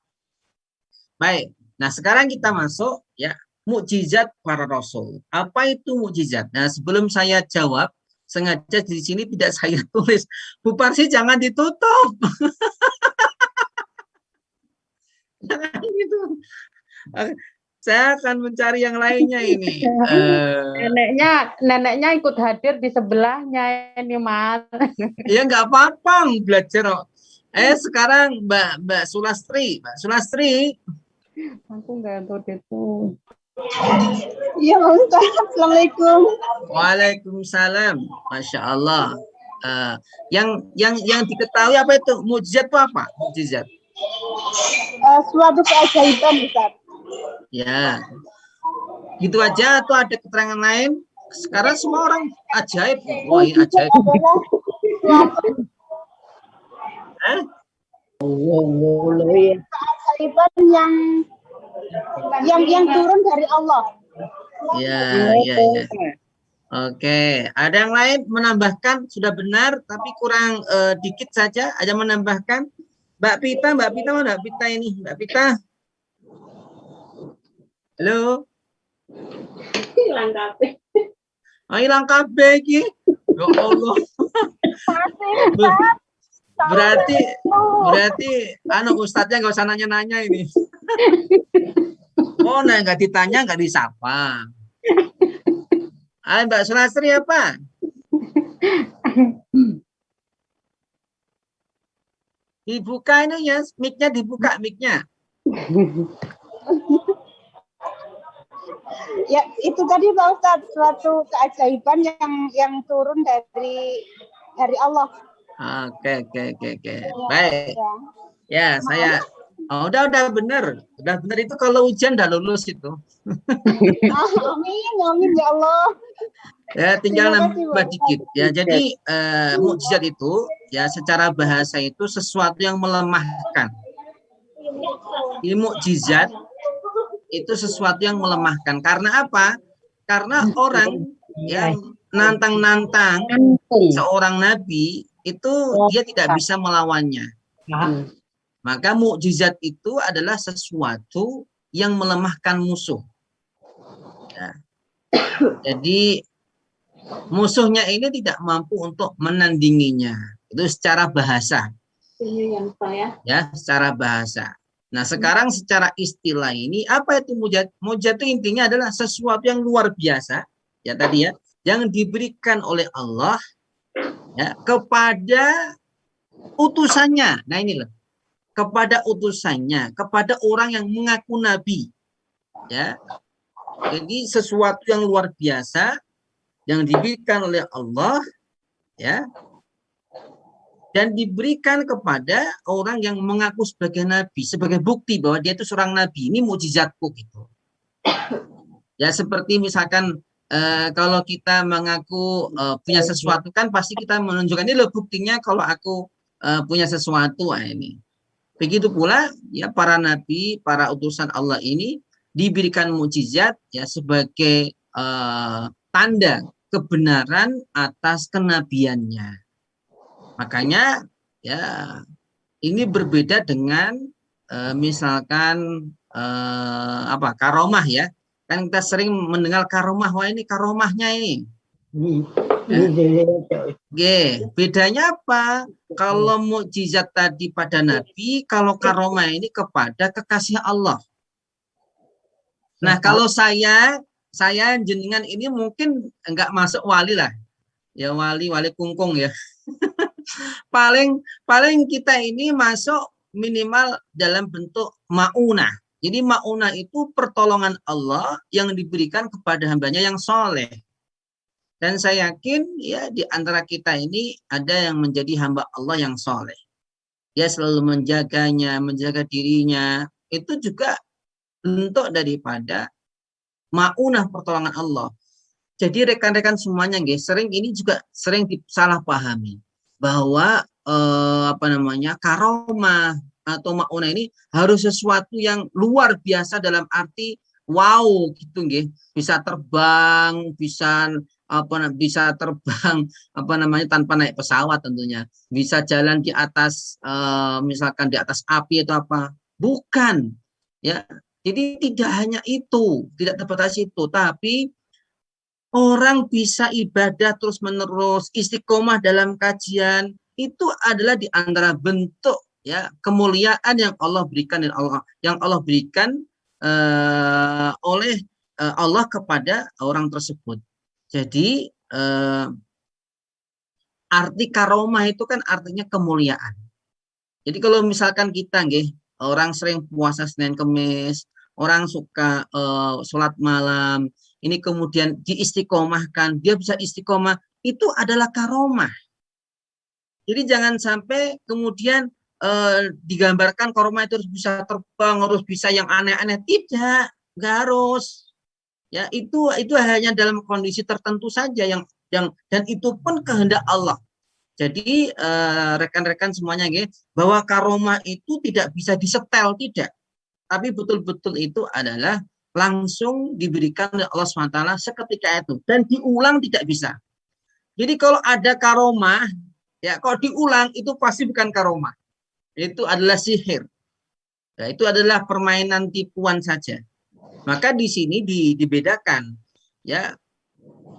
Baik. Nah, sekarang kita masuk ya mukjizat para rasul. Apa itu mukjizat? Nah, sebelum saya jawab, sengaja di sini tidak saya tulis. Bu Parsi jangan ditutup. Jangan gitu. Saya akan mencari yang lainnya ini. Neneknya ikut hadir di sebelahnya ini, Mas. Ya nggak apa-apa belajar. Sekarang Mbak Sulastri. Mbak Sulastri. Aku nggak tahu itu. Iya, Pak Ustaz. Assalamualaikum. Waalaikumsalam. Masya Allah. Yang diketahui apa itu mukjizat itu apa? Mukjizat. Suatu keajaiban, Ustaz. Ya. Gitu aja atau ada keterangan lain? Sekarang semua orang ajaib. Wah, ini ajaib. Keajaiban yang turun dari Allah. Ya. Oke, ada yang lain menambahkan sudah benar tapi kurang dikit saja. Ada menambahkan? Mbak Pita mana? Mbak Pita ini, Mbak Pita. Halo. Hilang kabeh. Hilang kabeh iki. Ya Allah. Berarti ustadznya nggak usah nanya-nanya ini. Oh, nah nggak ditanya nggak disapa. Mbak Sulastri apa? Dibuka ini ya, mic-nya dibuka mic-nya. Ya, itu tadi Pak Ustadz, suatu keajaiban yang turun dari Allah. Oke. Baik. Ya, saya udah benar. Udah benar itu kalau ujian udah lulus itu. Amin ya Allah. Ya, tinggal nambah dikit. Ya, jadi mukjizat itu ya secara bahasa itu sesuatu yang melemahkan. Ini mukjizat itu sesuatu yang melemahkan. Karena apa? Karena orang yang nantang-nantang seorang nabi itu dia tidak bisa melawannya. Maka mukjizat itu adalah sesuatu yang melemahkan musuh. Ya. Jadi musuhnya ini tidak mampu untuk menandinginya. Itu secara bahasa. Ya, secara bahasa. Nah, sekarang secara istilah ini apa itu mukjizat? Mukjizat itu intinya adalah sesuatu yang luar biasa, ya tadi ya, yang diberikan oleh Allah ya kepada utusannya. Nah, ini loh. Kepada utusannya, kepada orang yang mengaku nabi. Ya. Jadi sesuatu yang luar biasa yang diberikan oleh Allah ya dan diberikan kepada orang yang mengaku sebagai nabi, sebagai bukti bahwa dia itu seorang nabi. Ini mukjizatku gitu. Ya seperti misalkan kalau kita mengaku punya sesuatu kan pasti kita menunjukkan ini loh buktinya kalau aku punya sesuatu ini. Begitu pula ya para nabi, para utusan Allah ini diberikan mukjizat ya sebagai tanda kebenaran atas kenabiannya. Makanya ya ini berbeda dengan misalkan karomah ya. Kan kita sering mendengar karomah, wah ini karomahnya ini. Bedanya apa? Kalau mukjizat tadi pada Nabi, kalau karomah ini kepada kekasih Allah. Nah, kalau saya jenengan ini mungkin enggak masuk wali lah. Ya wali kungkung ya. paling kita ini masuk minimal dalam bentuk maunah. Jadi maunah itu pertolongan Allah yang diberikan kepada hambanya yang soleh. Dan saya yakin ya di antara kita ini ada yang menjadi hamba Allah yang soleh. Dia selalu menjaganya, menjaga dirinya. Itu juga bentuk daripada maunah pertolongan Allah. Jadi rekan-rekan semuanya, guys, ini juga sering disalahpahami bahwa karomah atau maunah ini harus sesuatu yang luar biasa dalam arti wow gitu, guys. Bisa terbang, bisa terbang tanpa naik pesawat tentunya, bisa jalan di atas misalkan di atas api atau apa, bukan ya. Jadi tidak hanya itu, tidak terbatas itu, tapi orang bisa ibadah terus menerus, istiqomah dalam kajian, itu adalah di antara bentuk ya kemuliaan yang Allah berikan oleh Allah kepada orang tersebut. Jadi arti karomah itu kan artinya kemuliaan. Jadi kalau misalkan kita orang sering puasa Senin Kemis, orang suka sholat malam, ini kemudian diistiqomahkan, dia bisa istiqomah, itu adalah karomah. Jadi jangan sampai kemudian digambarkan karomah itu harus bisa terbang, harus bisa yang aneh-aneh, tidak, nggak harus. Ya, itu hanya dalam kondisi tertentu saja yang dan itu pun kehendak Allah. Jadi rekan-rekan semuanya bahwa karomah itu tidak bisa disetel, tidak. Tapi betul-betul itu adalah langsung diberikan oleh Allah SWT seketika itu dan diulang tidak bisa. Jadi kalau ada karomah, ya kalau diulang itu pasti bukan karomah. Itu adalah sihir. Ya, itu adalah permainan tipuan saja. Maka di sini dibedakan, ya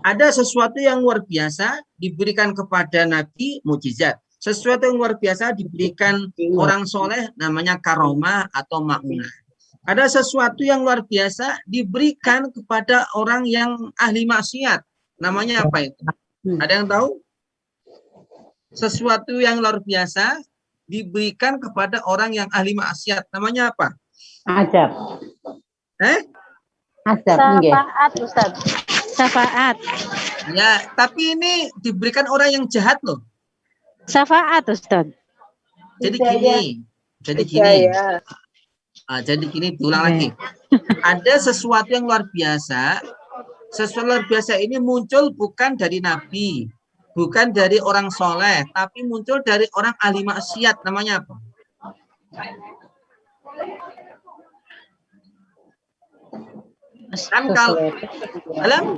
ada sesuatu yang luar biasa diberikan kepada Nabi, mukjizat. Sesuatu yang luar biasa diberikan orang soleh, namanya karomah atau maunah. Ada sesuatu yang luar biasa diberikan kepada orang yang ahli maksiat, namanya apa itu? Ada yang tahu? Sesuatu yang luar biasa diberikan kepada orang yang ahli maksiat, namanya apa? Ajab. Ajab. Syafaat, Ustaz. Syafaat. Ya, tapi ini diberikan orang yang jahat loh. Syafaat, Ustaz. Jadi gini. Jadi gini, diulang lagi. Ada sesuatu yang luar biasa. Sesuatu luar biasa ini muncul bukan dari Nabi, bukan dari orang soleh, tapi muncul dari orang ahli maksiat. Namanya apa? Kan kalau dalam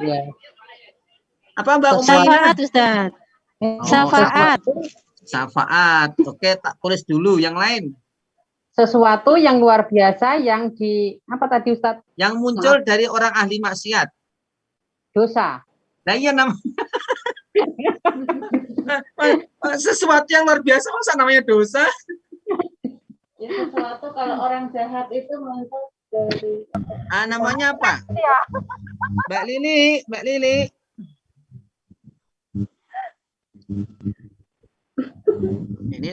apa Mbak Umi? Syafaat, Ustaz. Syafaat. Syafaat. Oke, tak tulis dulu yang lain. Sesuatu yang luar biasa yang apa tadi Ustaz? Yang muncul dari orang ahli maksiat. Dosa. Nah iya namanya. Sesuatu yang luar biasa masa namanya dosa? Ya, sesuatu kalau orang jahat itu muncul dari namanya apa? Mbak Lili. Ini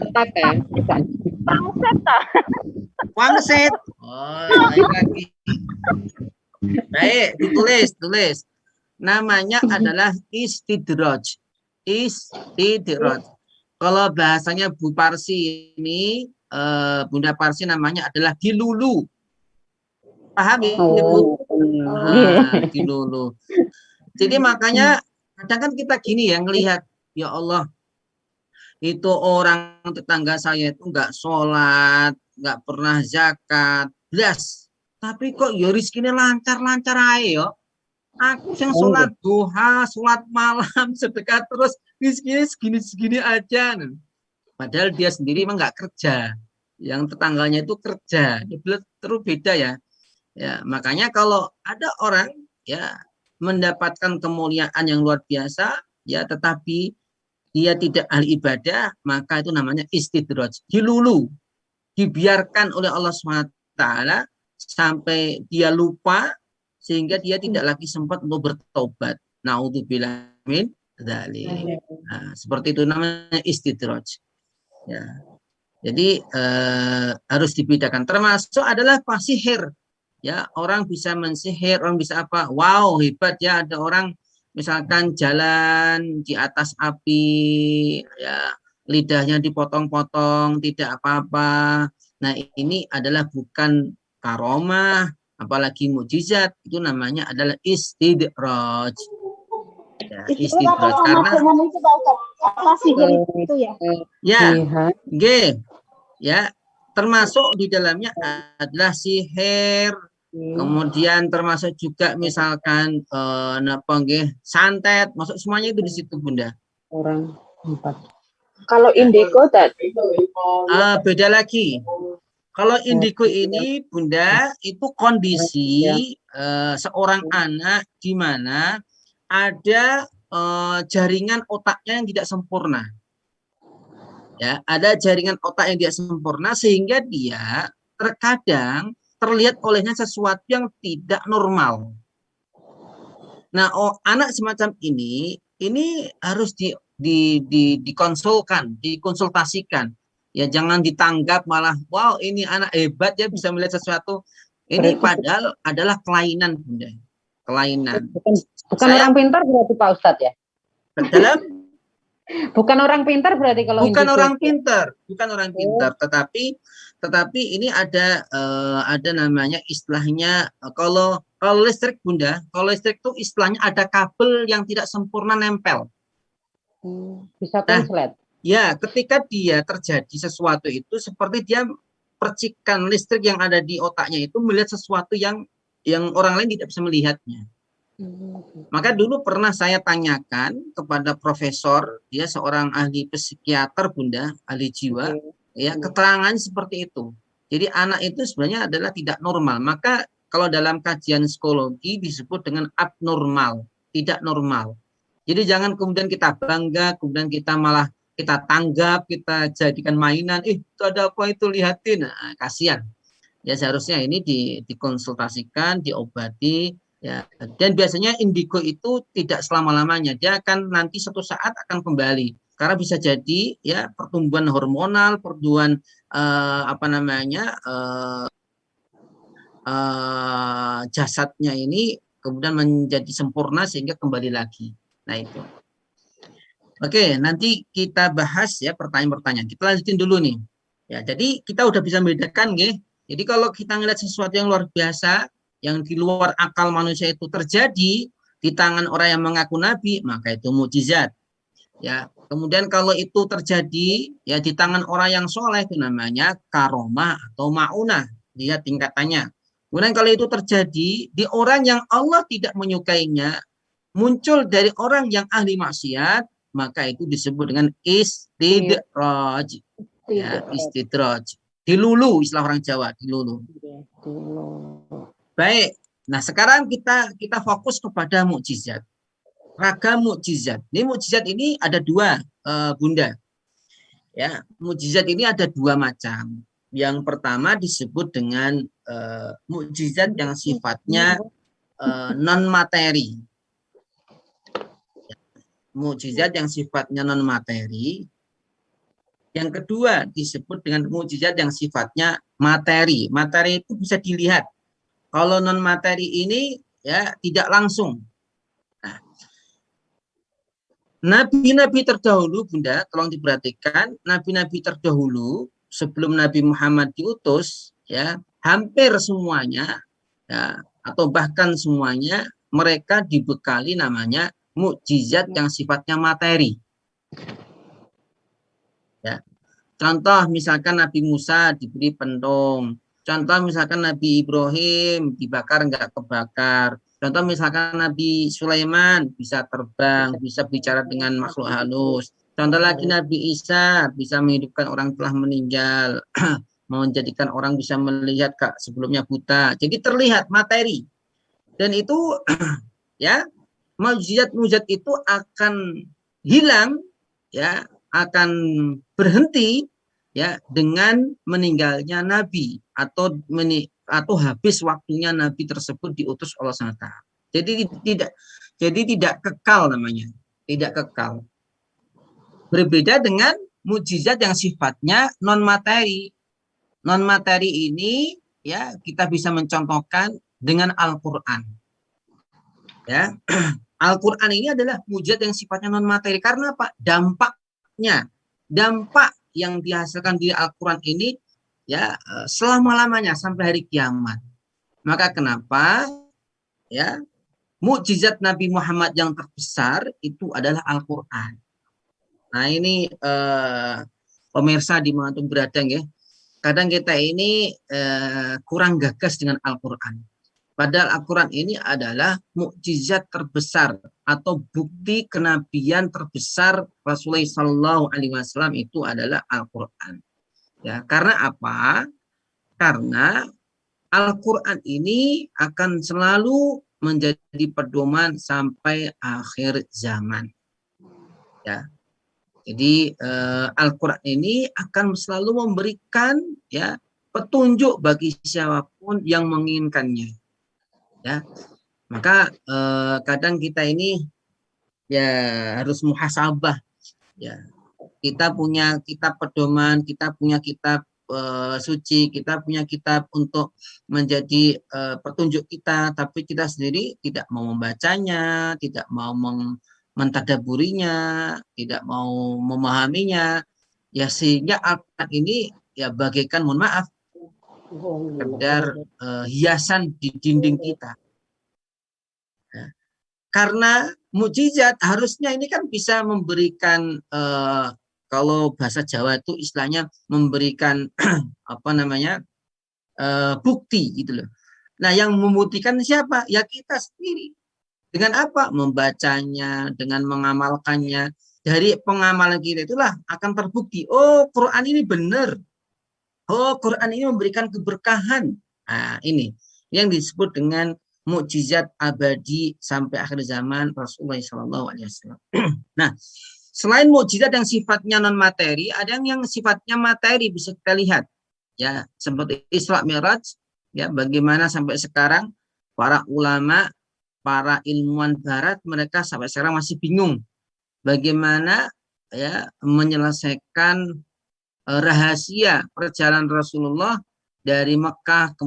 Wangsit. Oh, lagi. Baik, ditulis. Namanya adalah istidraj. Kalau bahasanya Bu Parsi ini, Bunda Parsi namanya adalah dilulu. Paham ya, Bu? Dilulu. Jadi makanya kadang kan kita gini ya ngelihat, ya Allah, itu orang tetangga saya itu nggak sholat, nggak pernah zakat, belas. Tapi kok ya rizkinya lancar-lancar aja ya. Aku yang sholat duha, sholat malam, sedekah terus, rizkinya segini-segini aja. Padahal dia sendiri emang nggak kerja. Yang tetangganya itu kerja. Terus beda ya. Ya, makanya kalau ada orang ya mendapatkan kemuliaan yang luar biasa, ya tetapi dia tidak ahli ibadah, maka itu namanya istidraj, dilulu, dibiarkan oleh Allah SWT sampai dia lupa sehingga dia tidak lagi sempat untuk bertobat. Naudzubillah min dzalik. Nah, seperti itu namanya istidraj. Ya. Jadi harus dibedakan. Termasuk adalah sihir. Ya, orang bisa mensihir, orang bisa apa? Wow, hebat ya, ada orang misalkan jalan di atas api, ya lidahnya dipotong-potong, tidak apa-apa. Nah, ini adalah bukan karomah, apalagi mukjizat. Itu namanya adalah istidraj. Ya, Itu istidraj karena karena dengan itu Pak Ustadz. Apa sihir itu ya? ya, Lihat. ya, termasuk di dalamnya adalah sihir, kemudian termasuk juga misalkan santet, masuk semuanya itu di situ Bunda. Orang 4. Kalau indigo tadi, Beda lagi. Kalau indigo ini Bunda itu kondisi seorang anak di mana ada jaringan otaknya yang tidak sempurna. Ya, ada jaringan otak yang tidak sempurna sehingga dia terkadang terlihat olehnya sesuatu yang tidak normal. Nah, anak semacam ini harus dikonsultasikan. Ya, jangan ditanggap malah, wow, ini anak hebat ya bisa melihat sesuatu. Ini padahal adalah kelainan, Bunda. Kelainan. Bukan orang pintar berarti Pak Ustadz ya? Bukan orang pintar berarti kalau bukan indigo. orang pintar, tetapi ini ada namanya istilahnya kalau listrik Bunda, kalau listrik itu istilahnya ada kabel yang tidak sempurna nempel. Bisa konslet. Ya, ketika dia terjadi sesuatu itu seperti dia percikan listrik yang ada di otaknya itu melihat sesuatu yang orang lain tidak bisa melihatnya. Maka dulu pernah saya tanyakan kepada profesor, dia seorang ahli psikiater Bunda, ahli jiwa, ya keterangan seperti itu. Jadi anak itu sebenarnya adalah tidak normal. Maka kalau dalam kajian psikologi disebut dengan abnormal, tidak normal. Jadi jangan kemudian kita bangga, kemudian kita malah kita tanggap, kita jadikan mainan, itu ada apa itu lihatin, nah, kasihan. Ya seharusnya ini dikonsultasikan, diobati. Ya, dan biasanya indigo itu tidak selama-lamanya, dia akan nanti suatu saat akan kembali karena bisa jadi ya pertumbuhan hormonal, pertumbuhan jasadnya ini kemudian menjadi sempurna sehingga kembali lagi. Nah itu. Oke, nanti kita bahas ya pertanyaan-pertanyaan. Kita lanjutin dulu nih. Ya, jadi kita udah bisa membedakan nggih. Jadi kalau kita ngelihat sesuatu yang luar biasa, yang di luar akal manusia itu terjadi di tangan orang yang mengaku nabi, maka itu mukjizat. Ya, kemudian kalau itu terjadi ya di tangan orang yang soleh itu namanya karomah atau maunah, dia tingkatannya. Kemudian kalau itu terjadi di orang yang Allah tidak menyukainya, muncul dari orang yang ahli maksiat, maka itu disebut dengan istidraj. Ya, istidraj. Dilulu istilah orang Jawa, dilulu. Baik. Nah, sekarang kita fokus kepada mukjizat. Ragam mukjizat. Ini mukjizat ini ada dua, Bunda. Ya, mukjizat ini ada dua macam. Yang pertama disebut dengan mukjizat yang sifatnya non materi. Mukjizat yang sifatnya non materi. Yang kedua disebut dengan mukjizat yang sifatnya materi. Materi itu bisa dilihat. Kalau non materi ini ya tidak langsung. Nah, nabi-nabi terdahulu, Bunda, tolong diperhatikan, nabi-nabi terdahulu sebelum Nabi Muhammad diutus, ya hampir semuanya, ya atau bahkan semuanya mereka dibekali namanya mukjizat yang sifatnya materi. Ya, contoh misalkan Nabi Musa diberi pentung. Contoh misalkan Nabi Ibrahim dibakar enggak kebakar. Contoh misalkan Nabi Sulaiman bisa terbang, bisa bicara dengan makhluk halus. Contoh lagi Nabi Isa bisa menghidupkan orang telah meninggal, menjadikan orang bisa melihat sebelumnya buta. Jadi terlihat materi. Dan itu ya, mukjizat-mukjizat itu akan hilang, ya, akan berhenti ya dengan meninggalnya nabi atau habis waktunya nabi tersebut diutus Allah SWT. Jadi tidak kekal namanya, tidak kekal. Berbeda dengan mukjizat yang sifatnya non materi. Non materi ini ya kita bisa mencontohkan dengan Al-Qur'an. Ya. Al-Quran ini adalah mujizat yang sifatnya non materi. Karena apa? Dampaknya, dampak yang dihasilkan di Al-Quran ini ya selama-lamanya sampai hari kiamat. Maka kenapa ya mukjizat Nabi Muhammad yang terbesar itu adalah Al-Quran. Nah ini pemirsa dimanapun berada ya, kadang kita ini kurang gagas dengan Al-Quran. Padahal Al-Quran ini adalah mukjizat terbesar atau bukti kenabian terbesar Rasulullah SAW itu adalah Al-Quran. Ya, karena apa? Karena Al-Quran ini akan selalu menjadi pedoman sampai akhir zaman. Ya, jadi Al-Quran ini akan selalu memberikan ya petunjuk bagi siapapun yang menginginkannya. Ya, maka kadang kita ini ya harus muhasabah. Ya, kita punya kitab pedoman, kita punya kitab suci, kita punya kitab untuk menjadi petunjuk kita, tapi kita sendiri tidak mau membacanya, tidak mau mentadaburinya, tidak mau memahaminya, ya sehingga Al-Quran ini ya bagaikan, mohon maaf, sekedar hiasan di dinding kita. Ya. Karena mukjizat harusnya ini kan bisa memberikan kalau bahasa Jawa itu istilahnya memberikan apa namanya bukti gitu loh. Nah yang membuktikan siapa? Ya kita sendiri. Dengan apa? Membacanya, dengan mengamalkannya. Dari pengamalan kita itulah akan terbukti. Oh Quran ini benar. Oh Quran ini memberikan keberkahan. Nah ini yang disebut dengan mukjizat abadi sampai akhir zaman Rasulullah SAW. Nah, selain mukjizat yang sifatnya non materi, ada yang sifatnya materi bisa kita lihat, ya seperti Isra Mi'raj, ya bagaimana sampai sekarang para ulama, para ilmuwan Barat mereka sampai sekarang masih bingung bagaimana ya menyelesaikan rahasia perjalanan Rasulullah dari Mekah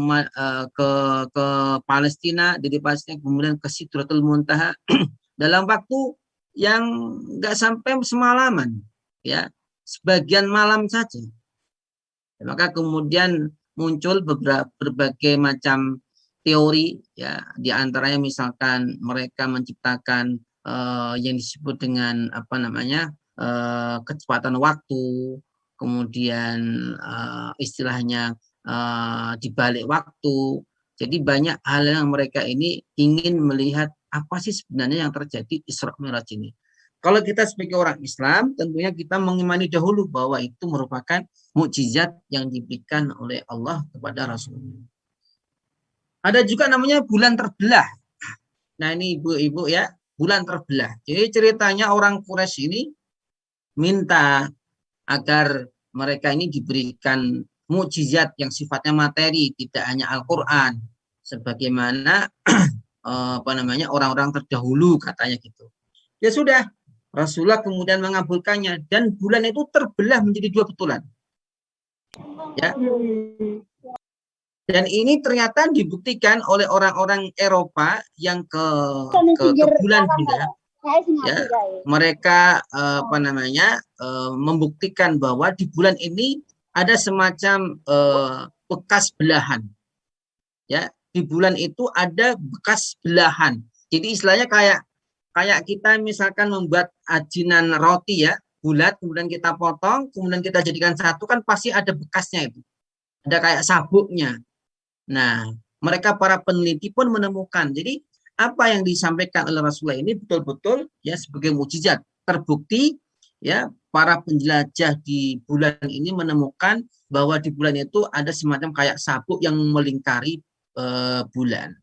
ke Palestina, dari Palestina kemudian ke Sidratul Muntaha dalam waktu yang nggak sampai semalaman, ya sebagian malam saja. Maka kemudian muncul berbagai macam teori, ya diantaranya misalkan mereka menciptakan yang disebut dengan apa namanya kecepatan waktu, kemudian istilahnya dibalik waktu. Jadi banyak hal yang mereka ini ingin melihat apa sih sebenarnya yang terjadi Isra Mi'raj ini. Kalau kita sebagai orang Islam, tentunya kita mengimani dahulu bahwa itu merupakan mukjizat yang diberikan oleh Allah kepada Rasulullah. Ada juga namanya bulan terbelah. Nah ini ibu-ibu ya, bulan terbelah. Jadi ceritanya orang Quraisy ini minta agar mereka ini diberikan mukjizat yang sifatnya materi, tidak hanya Al-Quran, sebagaimana apa namanya orang-orang terdahulu katanya gitu. Ya sudah, Rasulullah kemudian mengabulkannya dan bulan itu terbelah menjadi dua betulan. Ya. Dan ini ternyata dibuktikan oleh orang-orang Eropa yang ke bulan juga. Ya, mereka apa namanya membuktikan bahwa di bulan ini ada semacam bekas belahan. Ya, di bulan itu ada bekas belahan. Jadi istilahnya kayak kita misalkan membuat ajinan roti ya, bulat, kemudian kita potong, kemudian kita jadikan satu, kan pasti ada bekasnya itu. Ada kayak sabuknya. Nah, mereka para peneliti pun menemukan. Jadi apa yang disampaikan oleh Rasulullah ini betul-betul ya sebagai mukjizat. Terbukti ya para penjelajah di bulan ini menemukan bahwa di bulan itu ada semacam kayak sabuk yang melingkari bulan.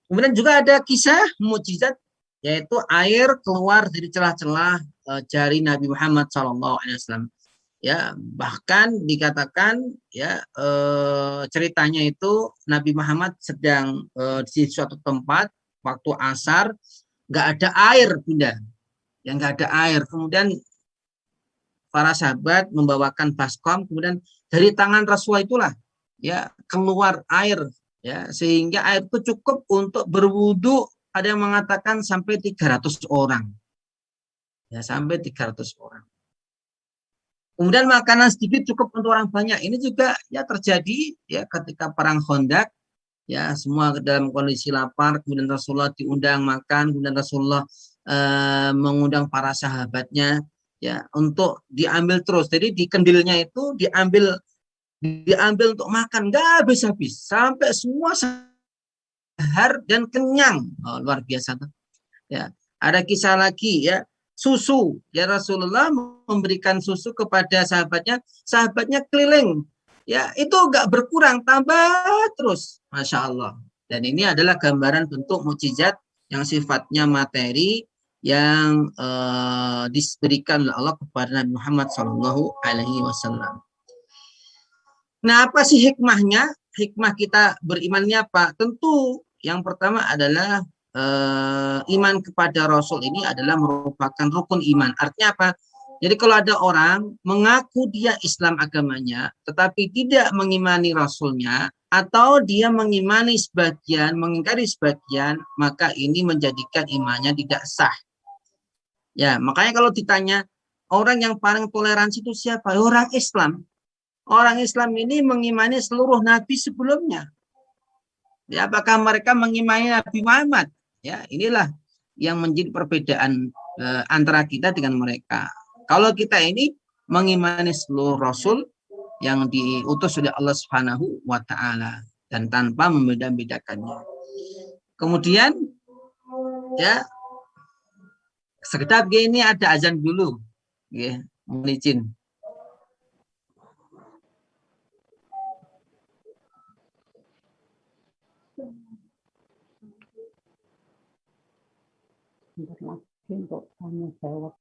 Kemudian juga ada kisah mukjizat yaitu air keluar dari celah-celah jari Nabi Muhammad SAW. Ya, bahkan dikatakan ya ceritanya itu Nabi Muhammad sedang di suatu tempat waktu asar, nggak ada air, Bunda. Ya nggak ada air. Kemudian para sahabat membawakan baskom, kemudian dari tangan Rasulullah itulah ya keluar air, ya sehingga air itu cukup untuk berwudu ada yang mengatakan sampai 300 orang. Ya, sampai 300 orang. Kemudian makanan sedikit cukup untuk orang banyak. Ini juga ya terjadi ya ketika perang Khandaq, ya semua dalam kondisi lapar, kemudian Rasulullah diundang makan, kemudian Rasulullah mengundang para sahabatnya ya untuk diambil terus. Jadi di kendilnya itu diambil untuk makan, nggak habis-habis sampai semua sahar dan kenyang. Oh, luar biasa tuh. Ya, ada kisah lagi ya, susu. Ya Rasulullah memberikan susu kepada sahabatnya keliling. Ya, itu enggak berkurang, tambah terus. Masya Allah. Dan ini adalah gambaran bentuk mukjizat yang sifatnya materi yang diberikan oleh Allah kepada Nabi Muhammad SAW. Nah, apa sih hikmahnya? Hikmah kita berimannya apa? Tentu yang pertama adalah iman kepada Rasul ini adalah merupakan rukun iman. Artinya apa? Jadi kalau ada orang mengaku dia Islam agamanya, tetapi tidak mengimani Rasulnya, atau dia mengimani sebagian, mengingkari sebagian, maka ini menjadikan imannya tidak sah. Ya, makanya kalau ditanya orang yang paling toleransi itu siapa? Orang Islam. Orang Islam ini mengimani seluruh nabi sebelumnya. Ya, apakah mereka mengimani Nabi Muhammad? Ya, inilah yang menjadi perbedaan antara kita dengan mereka. Kalau kita ini mengimani seluruh rasul yang diutus oleh Allah Subhanahu wa taala dan tanpa membeda-bedakannya. Kemudian ya sekedap gini ada azan dulu. Ya, mohon izin. Lagi untuk tanya jawab.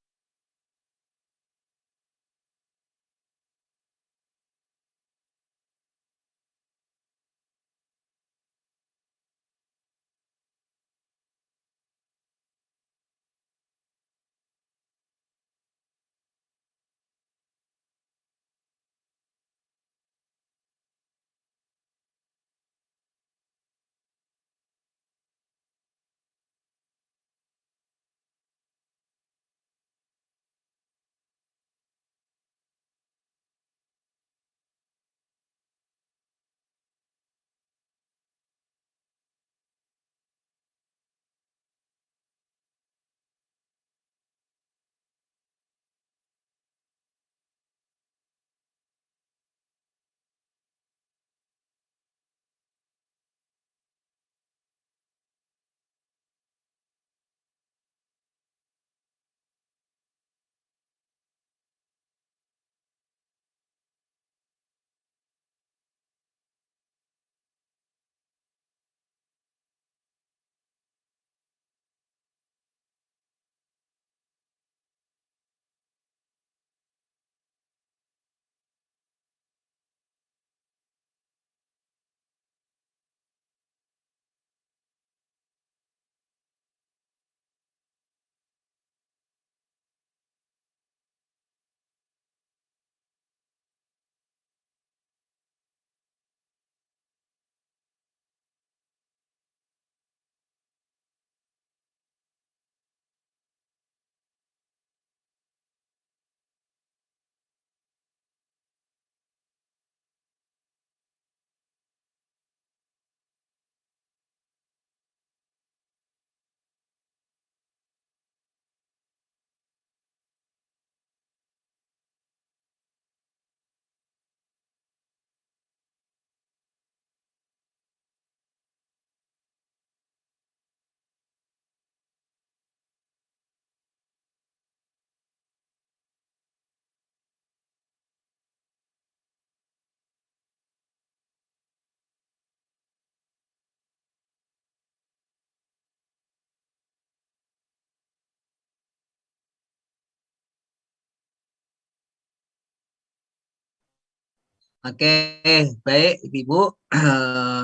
Oke, baik Ibu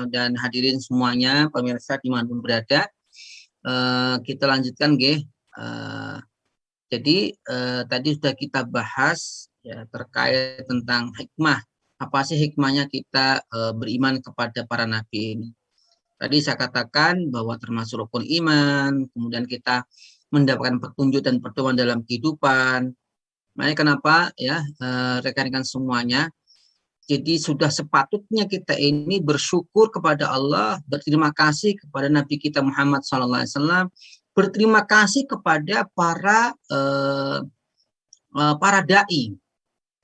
dan hadirin semuanya, pemirsa dimanapun berada, kita lanjutkan, G. Jadi tadi sudah kita bahas ya terkait tentang hikmah. Apa sih hikmahnya kita beriman kepada para nabi ini? Tadi saya katakan bahwa termasuk rukun iman, kemudian kita mendapatkan petunjuk dan pedoman dalam kehidupan. Makanya kenapa ya rekan-rekan semuanya, jadi sudah sepatutnya kita ini bersyukur kepada Allah, berterima kasih kepada Nabi kita Muhammad SAW, berterima kasih kepada para dai,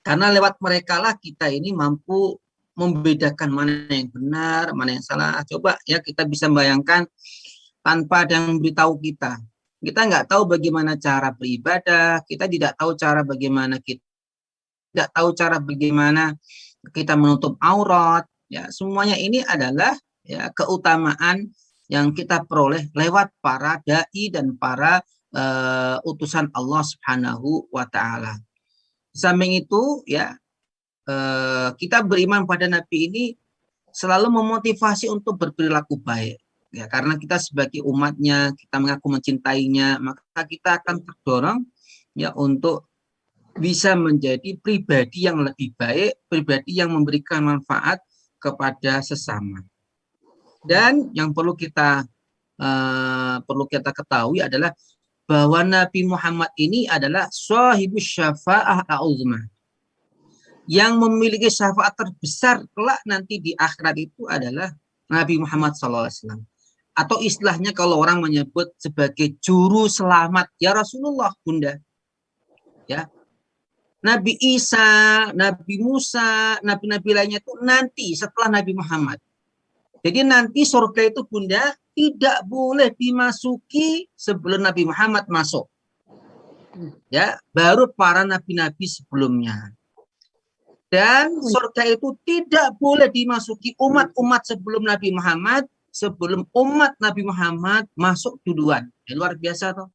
karena lewat mereka lah kita ini mampu membedakan mana yang benar, mana yang salah. Coba ya kita bisa bayangkan tanpa ada yang memberitahu kita. Kita nggak tahu bagaimana cara beribadah, kita tidak tahu cara bagaimana kita menutup aurat. Ya, semuanya ini adalah ya keutamaan yang kita peroleh lewat para dai dan para utusan Allah Subhanahu wa taala. Samping itu ya kita beriman pada Nabi ini selalu memotivasi untuk berperilaku baik. Ya, karena kita sebagai umatnya, kita mengaku mencintainya, maka kita akan terdorong ya untuk bisa menjadi pribadi yang lebih baik, pribadi yang memberikan manfaat kepada sesama. Dan yang perlu kita ketahui adalah bahwa Nabi Muhammad ini adalah shahibus syafa'ah al-uzma. Yang memiliki syafaat terbesar kelak nanti di akhirat itu adalah Nabi Muhammad SAW. Atau istilahnya kalau orang menyebut sebagai juru selamat, ya Rasulullah, Bunda. Ya. Nabi Isa, Nabi Musa, nabi-nabi lainnya itu nanti setelah Nabi Muhammad. Jadi nanti surga itu, Bunda, tidak boleh dimasuki sebelum Nabi Muhammad masuk. Ya, baru para nabi-nabi sebelumnya. Dan surga itu tidak boleh dimasuki umat-umat sebelum Nabi Muhammad, sebelum umat Nabi Muhammad masuk duluan. Luar biasa toh.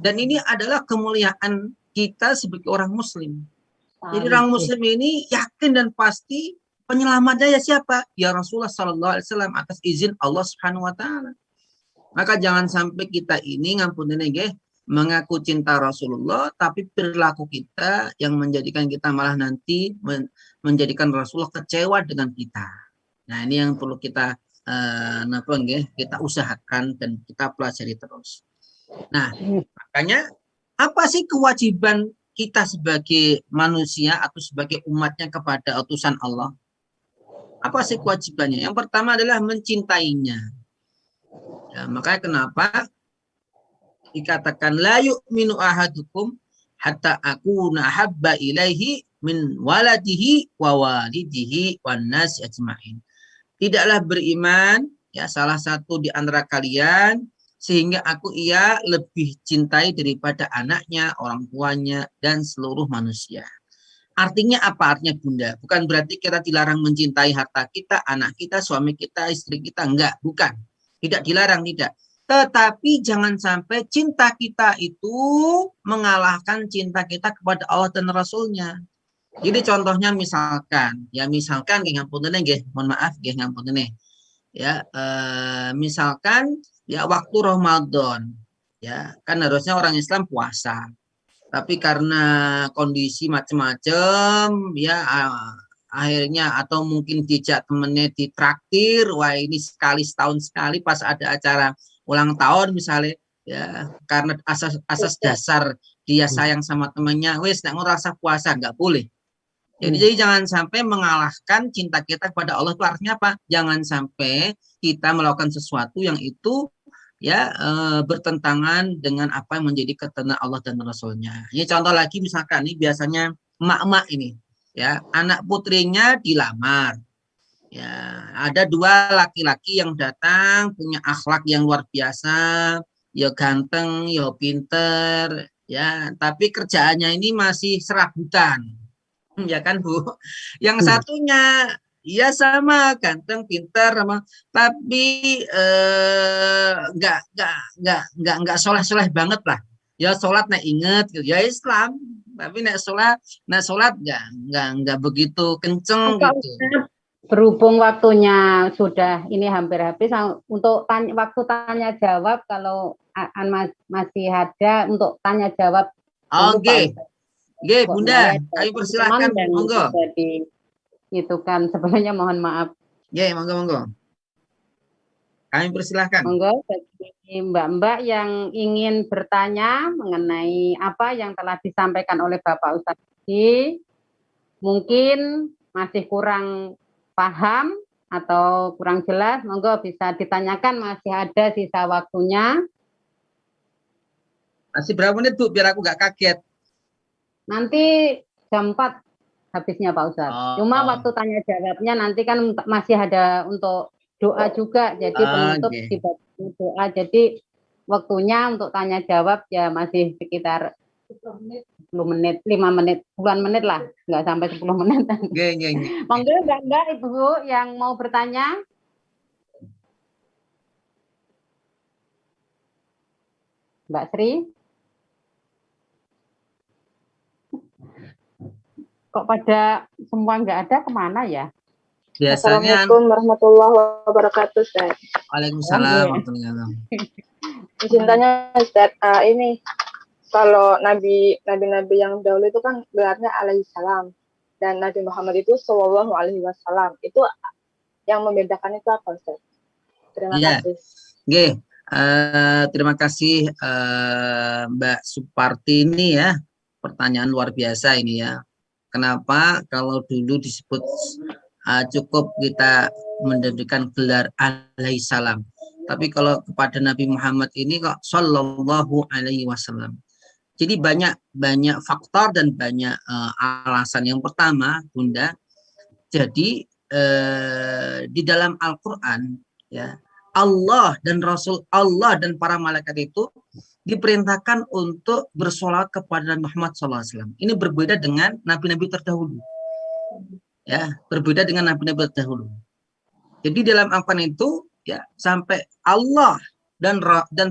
Dan ini adalah kemuliaan kita sebagai orang Muslim. Jadi orang Muslim ini yakin dan pasti penyelamatnya ya siapa? Ya Rasulullah SAW atas izin Allah Subhanahu Wa Taala. Maka jangan sampai kita ini ngampunin nggih mengaku cinta Rasulullah, tapi perilaku kita yang menjadikan kita malah nanti menjadikan Rasulullah kecewa dengan kita. Nah, ini yang perlu kita kita usahakan dan kita pelajari terus. Nah, makanya apa sih kewajiban kita sebagai manusia atau sebagai umatnya kepada utusan Allah? Apa sih kewajibannya? Yang pertama adalah mencintainya. Ya, makanya kenapa dikatakan la yu'minu ahadukum hatta akuna habba ilaihi min waladihi wa walidihi wan nas ajmain. Tidaklah beriman ya salah satu di antara kalian sehingga ia lebih cintai daripada anaknya, orang tuanya dan seluruh manusia. Artinya apa? Artinya Bunda, bukan berarti kita dilarang mencintai harta kita, anak kita, suami kita, istri kita, enggak, bukan. Tidak dilarang, tidak. Tetapi jangan sampai cinta kita itu mengalahkan cinta kita kepada Allah dan Rasulnya. Jadi contohnya misalkan, mohon maaf, ya, misalkan ya waktu Ramadan, ya kan harusnya orang Islam puasa, tapi karena kondisi macam-macam, ya akhirnya atau mungkin dijak temennya ditraktir, wah ini sekali setahun sekali pas ada acara ulang tahun misalnya, ya karena asas dasar dia sayang sama temannya, wes nggak ngerasa puasa, nggak boleh. Jadi jangan sampai mengalahkan cinta kita kepada Allah. Itu artinya apa? Jangan sampai kita melakukan sesuatu yang itu ya bertentangan dengan apa yang menjadi ketentuan Allah dan Rasulnya. Ini contoh lagi misalkan ini biasanya emak-emak ini, ya anak putrinya dilamar. Ya, ada dua laki-laki yang datang punya akhlak yang luar biasa, ya ganteng, ya pinter, ya, tapi kerjaannya ini masih serabutan, ya kan Bu? Yang satunya, ya sama ganteng, pinter, tapi nggak soleh-soleh banget lah. Ya sholat nek inget, ya Islam, tapi nek sholat nggak begitu kenceng gitu. Berhubung waktunya sudah ini hampir habis, untuk waktu tanya jawab kalau masih ada untuk tanya jawab. Oke, Bunda, kami persilahkan, monggo. Jadi itu kan sebenarnya mohon maaf. Monggo. Kami persilahkan. Monggo bagi mbak-mbak yang ingin bertanya mengenai apa yang telah disampaikan oleh Bapak Ustadz tadi, mungkin masih kurang paham atau kurang jelas, monggo bisa ditanyakan, masih ada sisa waktunya. Masih berapa menit Bu, biar aku nggak kaget. Nanti jam 4 habisnya Pak Ustadz. Cuma waktu tanya jawabnya nanti kan masih ada untuk doa juga, jadi penutup dibantu doa. Jadi waktunya untuk tanya jawab ya masih sekitar 10 menit, 5 menit, 10 menit lah, nggak sampai 10 menit. Monggo mbak-mbak, ibu yang mau bertanya. Mbak Sri. Kok pada semua nggak ada, kemana ya? Biasanya. Assalamualaikum warahmatullahi wabarakatuh, Ustaz. Waalaikumsalam warahmatullahi wabarakatuh. Izin tanya, Ustaz, ini kalau nabi-nabi yang dahulu itu kan gelarnya alaihi salam, dan Nabi Muhammad itu sallallahu alaihi wasallam. Itu yang membedakan itu apa, Ustaz? Terima kasih. Terima kasih Mbak Suparti ini ya. Pertanyaan luar biasa ini ya. Kenapa kalau dulu disebut cukup kita mendirikan gelar alaihi salam. Tapi kalau kepada Nabi Muhammad ini kok sallallahu alaihi wasallam. Jadi banyak faktor dan banyak alasan. Yang pertama, Bunda, jadi di dalam Al-Qur'an ya, Allah dan Rasul Allah dan para malaikat itu diperintahkan untuk bersolawat kepada Muhammad SAW. Ini berbeda dengan nabi-nabi terdahulu. Ya, berbeda dengan nabi-nabi terdahulu. Jadi dalam Al-Quran itu ya sampai Allah dan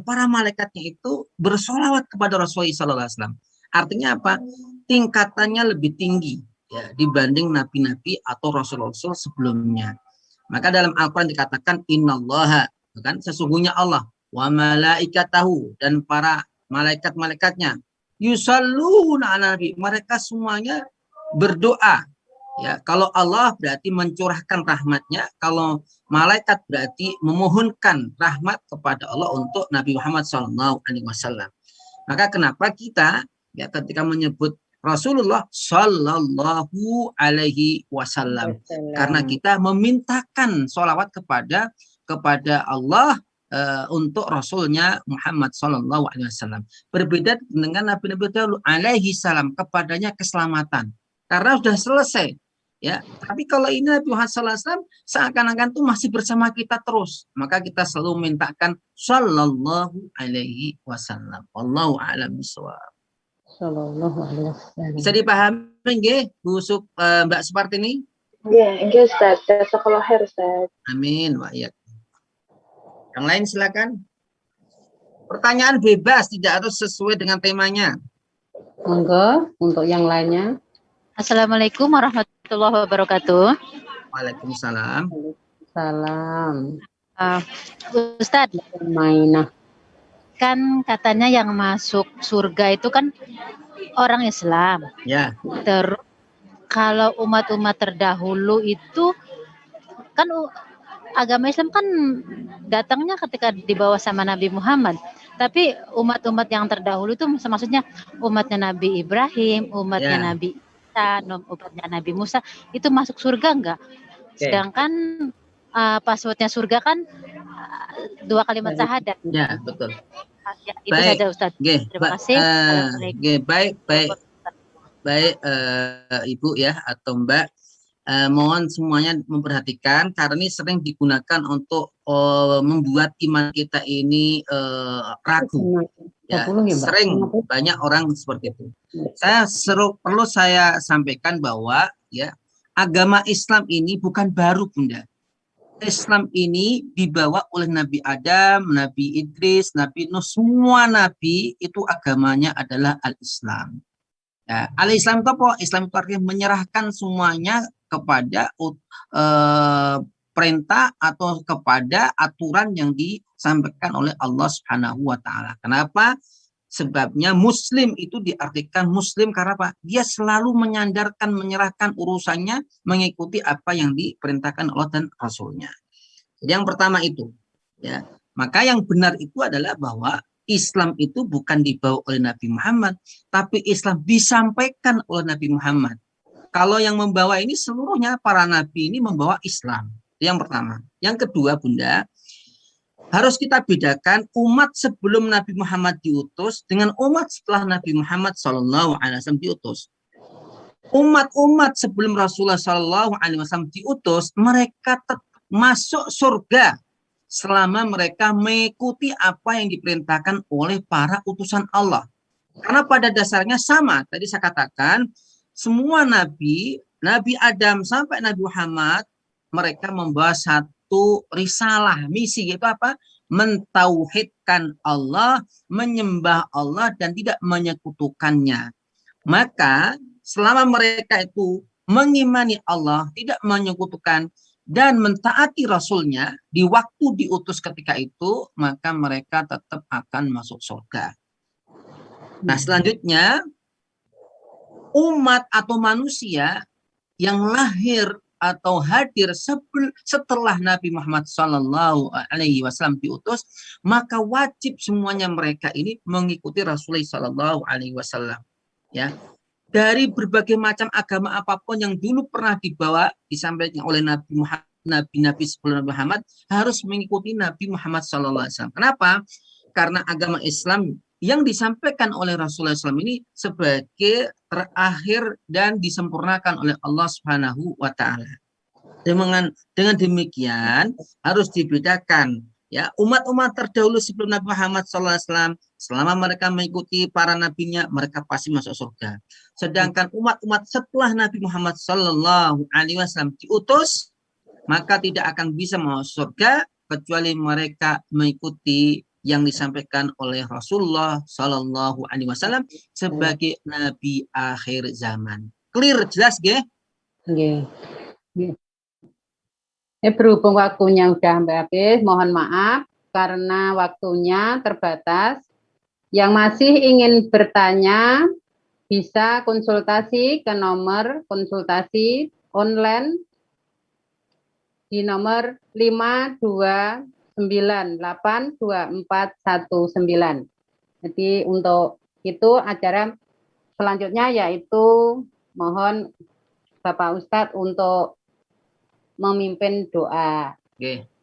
para malaikatnya itu bersolawat kepada Rasulullah SAW. Artinya apa? Tingkatannya lebih tinggi ya dibanding nabi-nabi atau rasul-rasul sebelumnya. Maka dalam Al-Quran dikatakan innallaha, kan, sesungguhnya Allah, wa malaikatahu, dan para malaikat-malaikatnya, yusalluna ala nabi, mereka semuanya berdoa. Ya, kalau Allah berarti mencurahkan rahmatnya, kalau malaikat berarti memohonkan rahmat kepada Allah untuk Nabi Muhammad SAW. Maka kenapa kita ya ketika menyebut Rasulullah Sallallahu Alaihi Wasallam, karena kita memintakan sholawat kepada Allah untuk Rasulnya Muhammad Sallallahu Alaihi Wasallam. Berbeda dengan Nabi-Nabi dahulu, alaihi salam, kepadanya keselamatan, karena sudah selesai. Ya, tapi kalau ini Nabi Muhammad SAW seakan-akan tuh masih bersama kita terus, maka kita selalu mintakan Sallallahu Alaihi Wasallam. Wallahu a'lam bishawab. Sallallahu alaihi wasallam. Bisa dipahami nggih Bu Mbak Supartini? Nggih, nggih Ustaz. Jazakallahu khair, Ustaz. Amin wa iyyak. Yang lain silakan. Pertanyaan bebas, tidak harus sesuai dengan temanya. Monggo untuk yang lainnya. Assalamualaikum warahmatullahi wabarakatuh. Waalaikumsalam. Salam. Ustadz, Mainah. kan katanya yang masuk surga itu kan orang Islam. Ya. Terus kalau umat-umat terdahulu itu kan agama Islam kan datangnya ketika dibawa sama Nabi Muhammad. Tapi umat-umat yang terdahulu itu maksudnya umatnya Nabi Ibrahim, umatnya Nabi Isa, umatnya Nabi Musa, itu masuk surga enggak? Sedangkan passwordnya surga kan 2 kalimat syahadat. Ya, betul. Ya, itu baik saja Ustaz. Terima kasih. Baik Ibu ya atau Mbak, mohon semuanya memperhatikan karena ini sering digunakan untuk membuat iman kita ini ragu. Ya, sering banyak orang seperti itu. Perlu saya sampaikan bahwa ya agama Islam ini bukan baru, Bunda. Islam ini dibawa oleh Nabi Adam, Nabi Idris, Nabi Nuh, semua nabi itu agamanya adalah al-Islam. Ya, al-Islam itu apa? Islam itu artinya menyerahkan semuanya kepada perintah atau kepada aturan yang disampaikan oleh Allah Subhanahu wa taala. Kenapa? Sebabnya Muslim itu diartikan Muslim karena apa? Dia selalu menyandarkan, menyerahkan urusannya mengikuti apa yang diperintahkan Allah dan Rasulnya. Jadi yang pertama itu. Ya, maka yang benar itu adalah bahwa Islam itu bukan dibawa oleh Nabi Muhammad, tapi Islam disampaikan oleh Nabi Muhammad. Kalau yang membawa ini seluruhnya para nabi ini membawa Islam. Yang pertama. Yang kedua, Bunda, harus kita bedakan umat sebelum Nabi Muhammad diutus dengan umat setelah Nabi Muhammad SAW diutus. Umat-umat sebelum Rasulullah SAW diutus, mereka tetap masuk surga selama mereka mengikuti apa yang diperintahkan oleh para utusan Allah. Karena pada dasarnya sama. Tadi saya katakan, semua nabi, Nabi Adam sampai Nabi Muhammad, mereka membawa satu risalah, misi, yaitu apa? Mentauhidkan Allah, menyembah Allah, dan tidak menyekutukannya. Maka selama mereka itu mengimani Allah, tidak menyekutukan, dan mentaati Rasulnya di waktu diutus ketika itu, maka mereka tetap akan masuk surga. Nah, selanjutnya, umat atau manusia yang lahir atau hadir setelah Nabi Muhammad SAW diutus, maka wajib semuanya mereka ini mengikuti Rasulullah SAW. Ya, dari berbagai macam agama apapun yang dulu pernah disampaikan oleh Nabi sebelum Nabi Muhammad, harus mengikuti Nabi Muhammad SAW. Kenapa? Karena agama Islam yang disampaikan oleh Rasulullah SAW ini sebagai terakhir dan disempurnakan oleh Allah Subhanahu wa Ta'ala. Dengan demikian harus dibedakan, ya, umat-umat terdahulu sebelum Nabi Muhammad SAW, selama mereka mengikuti para nabinya, mereka pasti masuk surga. Sedangkan umat-umat setelah Nabi Muhammad SAW diutus, maka tidak akan bisa masuk surga kecuali mereka mengikuti yang disampaikan oleh Rasulullah SAW sebagai Nabi akhir zaman. Clear, jelas, ge? Nggih. Berhubung waktunya udah habis, mohon maaf karena waktunya terbatas. Yang masih ingin bertanya bisa konsultasi ke nomor konsultasi online di nomor 529824119. Jadi untuk itu acara selanjutnya yaitu mohon Bapak Ustadz untuk memimpin doa. Oke.